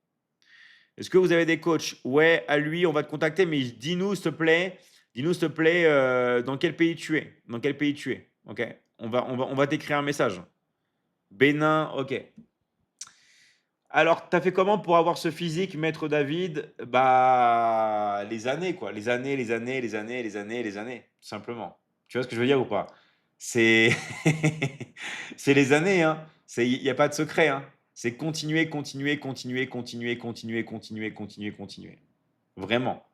Est-ce que vous avez des coachs? Ouais, à lui, on va te contacter, mais dis-nous, s'il te plaît, dans quel pays tu es. Dans quel pays tu es. Ok? On va t'écrire un message. Bénin, ok. Alors, tu as fait comment pour avoir ce physique, Maître David? Bah, les années, quoi. Les années, les années, les années, les années, les années, tout simplement. Tu vois ce que je veux dire ou pas? C'est c'est les années, hein. Il n'y a pas de secret, hein. C'est continuer, continuer, continuer, continuer, continuer, continuer, continuer, continuer. Vraiment.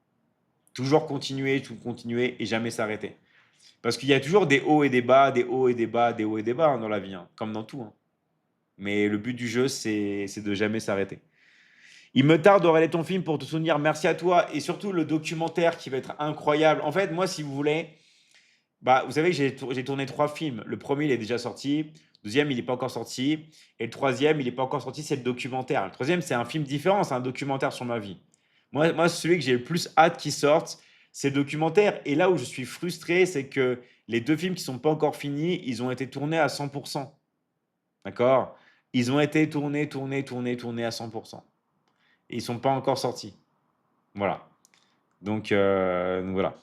Toujours continuer, tout continuer et jamais s'arrêter. Parce qu'il y a toujours des hauts et des bas, des hauts et des bas, des hauts et des bas, hein, dans la vie, hein, comme dans tout, hein. Mais le but du jeu, c'est de jamais s'arrêter. Il me tarde de regarder ton film pour te souvenir. Merci à toi. Et surtout le documentaire qui va être incroyable. En fait, moi, si vous voulez, bah, vous savez que j'ai tourné 3 films. Le premier, il est déjà sorti. Le deuxième, il n'est pas encore sorti. Et le troisième, il n'est pas encore sorti, c'est le documentaire. Le troisième, c'est un film différent, c'est un documentaire sur ma vie. Moi, celui que j'ai le plus hâte qu'il sorte, c'est le documentaire. Et là où je suis frustré, c'est que les 2 films qui ne sont pas encore finis, ils ont été tournés à 100%. D'accord? Ils ont été tournés, tournés, tournés, tournés à 100%. Et ils ne sont pas encore sortis. Voilà. Donc, voilà.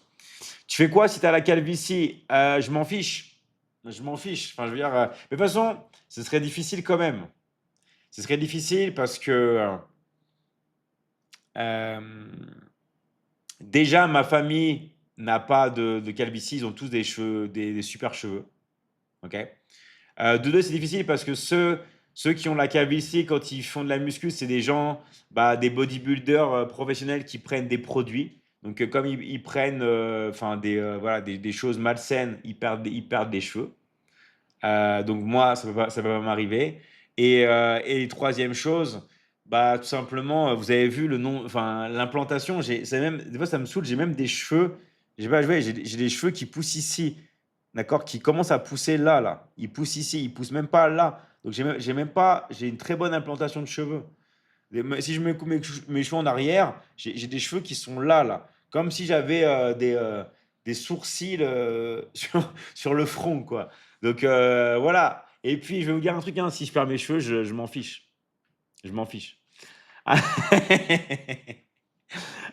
Tu fais quoi si tu as la calvitie? Je m'en fiche. Je m'en fiche. Enfin, je veux dire, mais de toute façon, ce serait difficile quand même. Ce serait difficile parce que euh, déjà, ma famille n'a pas de calvitie. Ils ont tous des cheveux, des super cheveux. Ok. De deux, c'est difficile parce que ceux qui ont la calvitie quand ils font de la muscu, c'est des gens, bah, des bodybuilders professionnels qui prennent des produits. Donc, comme ils prennent enfin, voilà, des choses malsaines, ils perdent des cheveux. Donc, moi, ça peut pas m'arriver. Et troisième chose, bah, tout simplement, vous avez vu le nom, enfin, l'implantation, des fois, ça me saoule, j'ai même des cheveux, j'ai pas joué, j'ai des cheveux qui poussent ici. D'accord? Qui commence à pousser là, là. Il pousse ici, il pousse même pas là. Donc j'ai même pas, j'ai une très bonne implantation de cheveux. Si je mets mes cheveux en arrière, j'ai des cheveux qui sont là, là. Comme si j'avais des sourcils sur le front, quoi. Donc voilà. Et puis je vais vous dire un truc, hein, si je perds mes cheveux, je m'en fiche. Je m'en fiche.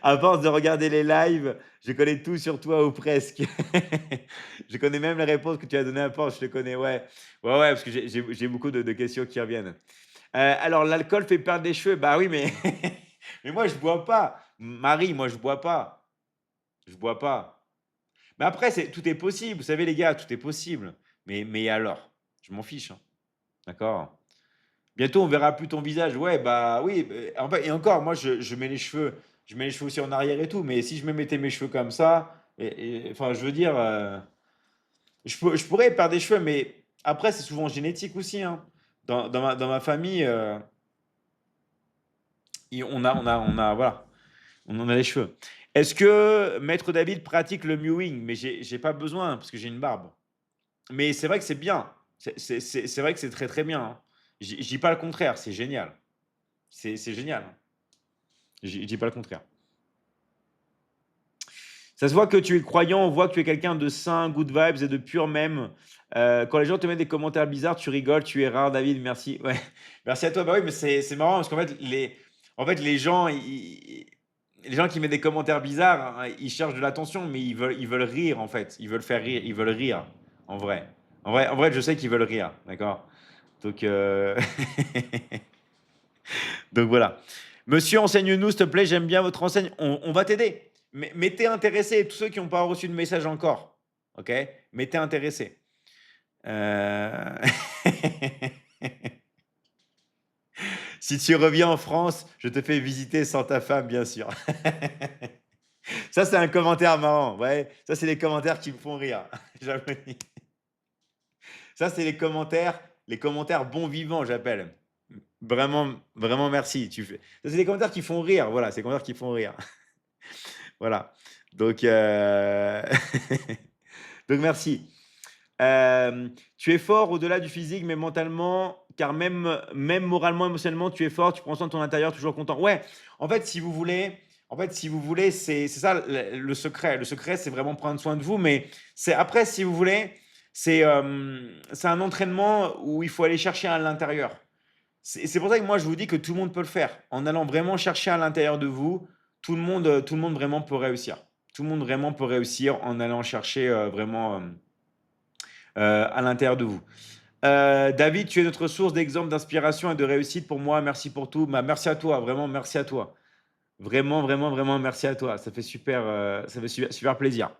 À force de regarder les lives, je connais tout sur toi ou presque. Je connais même les réponses que tu as données à Porsche, je te connais, ouais. Ouais, ouais, parce que j'ai beaucoup de questions qui reviennent. Alors l'alcool fait perdre les cheveux, bah oui, mais mais moi je bois pas. Marie, moi je bois pas. Je bois pas. Mais après c'est tout est possible, vous savez les gars, tout est possible. Mais alors? Je m'en fiche, hein, d'accord? Bientôt, on verra plus ton visage. Ouais, bah oui. En fait, et encore, moi, je mets les cheveux aussi en arrière et tout. Mais si je me mettais mes cheveux comme ça, enfin, je veux dire, je pourrais perdre des cheveux, mais après, c'est souvent génétique aussi, hein. Dans ma famille, voilà, on en a les cheveux. Est-ce que Maître David pratique le mewing? Mais j'ai pas besoin parce que j'ai une barbe. Mais c'est vrai que c'est bien. C'est vrai que c'est très très bien, hein. Je dis pas le contraire, c'est génial. C'est génial, hein. Je dis pas le contraire. Ça se voit que tu es croyant, on voit que tu es quelqu'un de sain, good vibes et de pur même. Quand les gens te mettent des commentaires bizarres, tu rigoles, tu es rare, David, merci. Ouais. Merci à toi. Bah oui, mais c'est marrant parce qu'en fait, les gens, les gens qui mettent des commentaires bizarres, hein, ils cherchent de l'attention, mais ils veulent rire en fait. Ils veulent faire rire, ils veulent rire, en vrai. En vrai, je sais qu'ils veulent rire, d'accord? Donc, donc voilà. Monsieur, enseigne-nous, s'il te plaît, j'aime bien votre enseigne. On va t'aider. Mais t'es intéressé, tous ceux qui n'ont pas reçu de message encore. OK? Mais t'es intéressé. Euh, Si tu reviens en France, je te fais visiter sans ta femme, bien sûr. Ça, c'est un commentaire marrant. Ouais, ça, c'est les commentaires qui me font rire. J'avoue. Ça, c'est les commentaires bons vivants, j'appelle. Vraiment, vraiment merci. Ça, c'est des commentaires qui font rire. Voilà, c'est des commentaires qui font rire. Voilà. Donc, donc merci. Tu es fort au-delà du physique, mais mentalement, car même moralement, émotionnellement, tu es fort, tu prends soin de ton intérieur, toujours content. Ouais, en fait, si vous voulez, c'est ça le secret. Le secret, c'est vraiment prendre soin de vous, mais c'est après, si vous voulez, c'est un entraînement où il faut aller chercher à l'intérieur. C'est pour ça que moi, je vous dis que tout le monde peut le faire. En allant vraiment chercher à l'intérieur de vous, tout le monde vraiment peut réussir. Tout le monde vraiment peut réussir en allant chercher vraiment à l'intérieur de vous. David, tu es notre source d'exemple, d'inspiration et de réussite pour moi. Merci pour tout. Bah, merci à toi, vraiment, merci à toi. Vraiment, vraiment, vraiment, merci à toi. Ça fait super plaisir.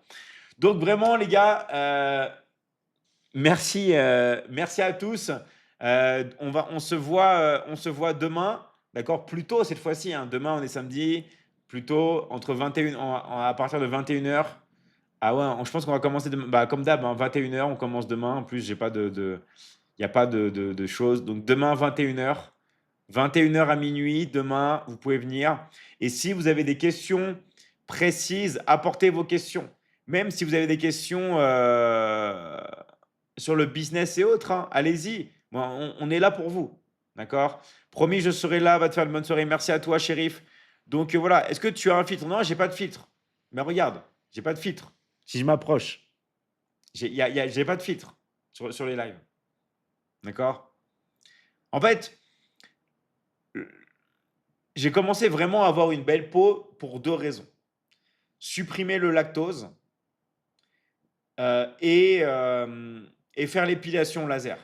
Donc, vraiment, les gars, merci à tous. On se voit demain, d'accord? Plus tôt cette fois-ci, hein. Demain, on est samedi, plus tôt, entre 21, à partir de 21h. Ah ouais, je pense qu'on va commencer demain. Bah, comme d'hab, hein, 21h, on commence demain. En plus, il n'y a pas de choses. Donc, demain, 21h. 21h à minuit, demain, vous pouvez venir. Et si vous avez des questions précises, apportez vos questions. Même si vous avez des questions sur le business et autres, hein, allez-y. Moi, on est là pour vous. D'accord? Promis, je serai là. Va te faire une bonne soirée. Merci à toi, shérif. Donc voilà. Est-ce que tu as un filtre? Non, j'ai pas de filtre. Mais regarde, j'ai pas de filtre. Si je m'approche, j'ai pas de filtre sur les lives. D'accord? En fait, j'ai commencé vraiment à avoir une belle peau pour deux raisons. Supprimer le lactose et faire l'épilation laser.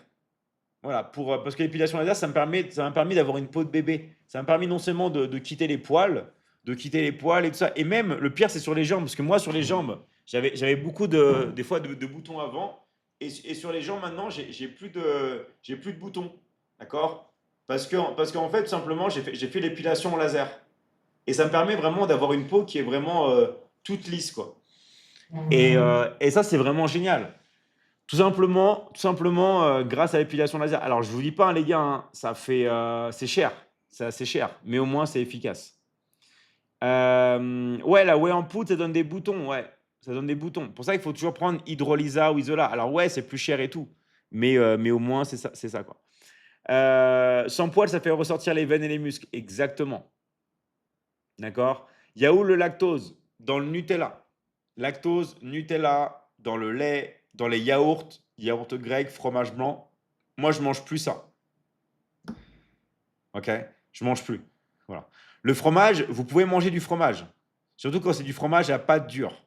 Voilà, parce que l'épilation laser, ça m'a permis d'avoir une peau de bébé. Ça m'a permis non seulement de quitter les poils, et tout ça. Et même, le pire, c'est sur les jambes. Parce que moi, sur les jambes, j'avais beaucoup des fois de boutons avant. Et sur les jambes, maintenant, j'ai plus de boutons. D'accord? Parce qu'en fait, tout simplement, j'ai fait l'épilation laser. Et ça me permet vraiment d'avoir une peau qui est vraiment toute lisse, quoi. Et ça, c'est vraiment génial. Tout simplement grâce à l'épilation laser. Alors, je vous dis pas, hein, les gars, hein, c'est cher. C'est assez cher, mais au moins, c'est efficace. Ouais, la whey en poudre, ça donne des boutons, ouais. Ça donne des boutons. Pour ça, il faut toujours prendre Hydrolysa ou Isola. Alors, ouais, c'est plus cher et tout, mais au moins, c'est ça, quoi. Sans poil, ça fait ressortir les veines et les muscles. Exactement. D'accord? Il y a où le lactose? Dans le Nutella. Lactose, Nutella, dans le lait, dans les yaourts, yaourt grec, fromage blanc. Moi, je mange plus ça. OK? Je mange plus. Voilà. Le fromage, vous pouvez manger du fromage. Surtout quand c'est du fromage à pâte dure.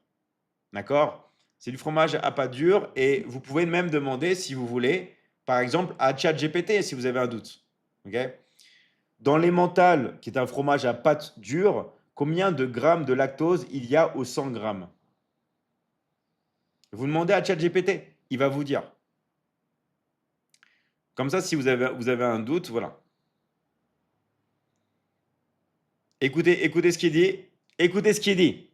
D'accord? C'est du fromage à pâte dure et vous pouvez même demander, si vous voulez, par exemple, à ChatGPT si vous avez un doute. Ok? Dans l'emmental, qui est un fromage à pâte dure, combien de grammes de lactose il y a au 100 grammes? Vous demandez à ChatGPT, il va vous dire. Comme ça, si vous avez un doute, voilà. Écoutez ce qu'il dit. Écoutez ce qu'il dit.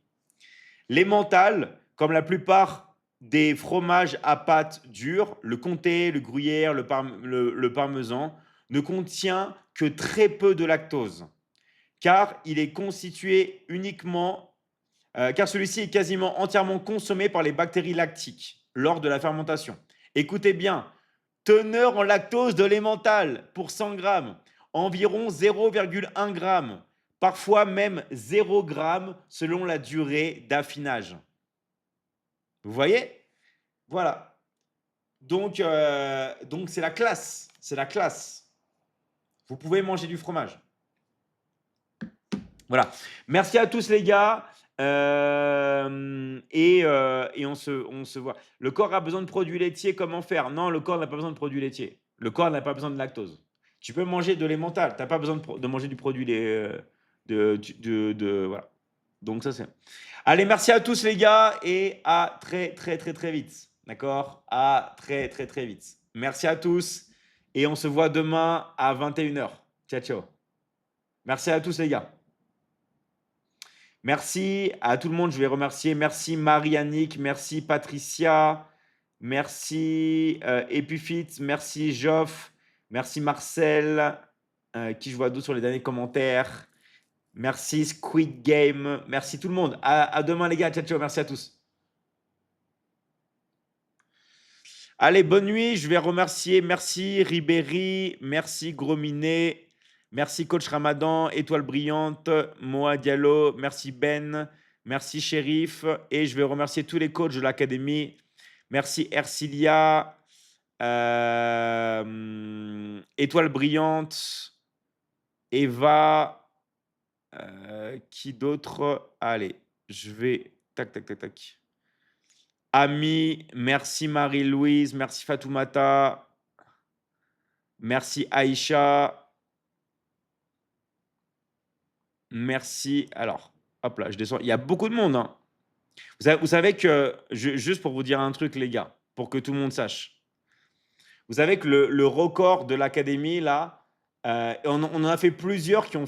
L'emmental, comme la plupart des fromages à pâte dure, le comté, le gruyère, le parmesan, ne contient que très peu de lactose, car il est constitué uniquement, car celui-ci est quasiment entièrement consommé par les bactéries lactiques lors de la fermentation. Écoutez bien, teneur en lactose de l'emmental pour 100 grammes, environ 0,1 g, parfois même 0 g selon la durée d'affinage. Vous voyez? Voilà. Donc c'est la classe. C'est la classe. Vous pouvez manger du fromage. Voilà. Merci à tous les gars. Et on se voit. Le corps a besoin de produits laitiers, comment faire? Non, le corps n'a pas besoin de produits laitiers. Le corps n'a pas besoin de lactose. Tu peux manger de l'emmental. Tu n'as pas besoin de manger du produit voilà. Donc ça c'est. Allez, merci à tous les gars et à très très très très vite. D'accord? À très très très vite. Merci à tous et on se voit demain à 21h. Ciao ciao. Merci à tous les gars. Merci à tout le monde, je vais remercier. Merci Marie-Annick, merci Patricia, merci Epufit, merci Joff, merci Marcel, qui je vois d'autres sur les derniers commentaires. Merci Squid Game, merci tout le monde. À demain les gars, ciao ciao, merci à tous. Allez, bonne nuit, je vais remercier, merci Ribéry, merci Grominet, merci Coach Ramadan, Étoile Brillante, Moa Diallo, merci Ben, merci Shérif, et je vais remercier tous les coachs de l'académie. Merci Ercilia, Étoile Brillante, Eva, qui d'autre? Allez, je vais... Tac, tac, tac, tac. Ami, merci Marie-Louise, merci Fatoumata, merci Aïcha, merci. Alors, hop là, je descends. Il y a beaucoup de monde, hein. Vous savez que, juste pour vous dire un truc, les gars, pour que tout le monde sache, vous savez que le record de l'académie, là, on en a fait plusieurs qui ont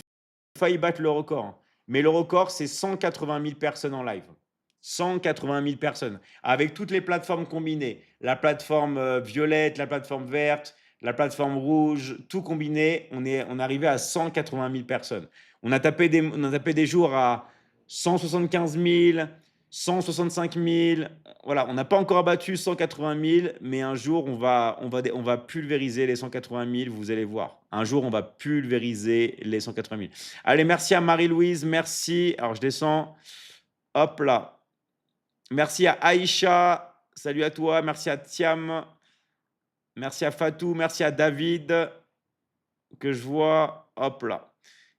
failli battre le record, hein. Mais le record, c'est 180 000 personnes en live. 180 000 personnes, avec toutes les plateformes combinées. La plateforme violette, la plateforme verte, la plateforme rouge, tout combiné, on est arrivé à 180 000 personnes. On a tapé des jours à 175 000, 165 000. Voilà, on n'a pas encore abattu 180 000, mais un jour, on va pulvériser les 180 000, vous allez voir. Un jour, on va pulvériser les 180 000. Allez, merci à Marie-Louise, merci. Alors, je descends. Hop là. Merci à Aïcha, salut à toi. Merci à Thiam, merci à Fatou, merci à David, que je vois. Hop là.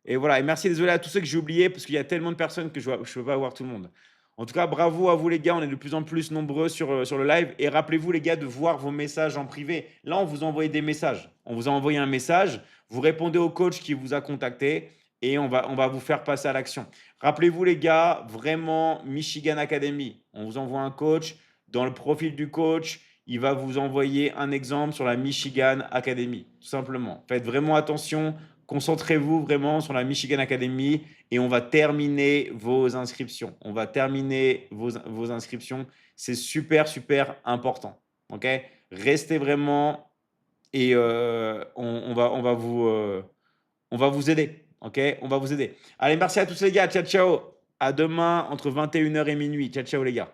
Et voilà. Et merci, désolé à tous ceux que j'ai oubliés, parce qu'il y a tellement de personnes que je ne peux pas voir tout le monde. En tout cas, bravo à vous les gars, on est de plus en plus nombreux sur le live. Et rappelez-vous les gars de voir vos messages en privé. Là, on vous a envoyé des messages. On vous a envoyé un message, vous répondez au coach qui vous a contacté et on va vous faire passer à l'action. Rappelez-vous les gars, vraiment, Michigan Academy, on vous envoie un coach. Dans le profil du coach, il va vous envoyer un exemple sur la Michigan Academy, tout simplement. Faites vraiment attention, concentrez-vous vraiment sur la Michigan Academy et on va terminer vos inscriptions. On va terminer vos inscriptions. C'est super, super important. Ok? Restez vraiment et on va vous aider. Ok? On va vous aider. Allez, merci à tous les gars. Ciao, ciao. À demain entre 21h et minuit. Ciao, ciao les gars.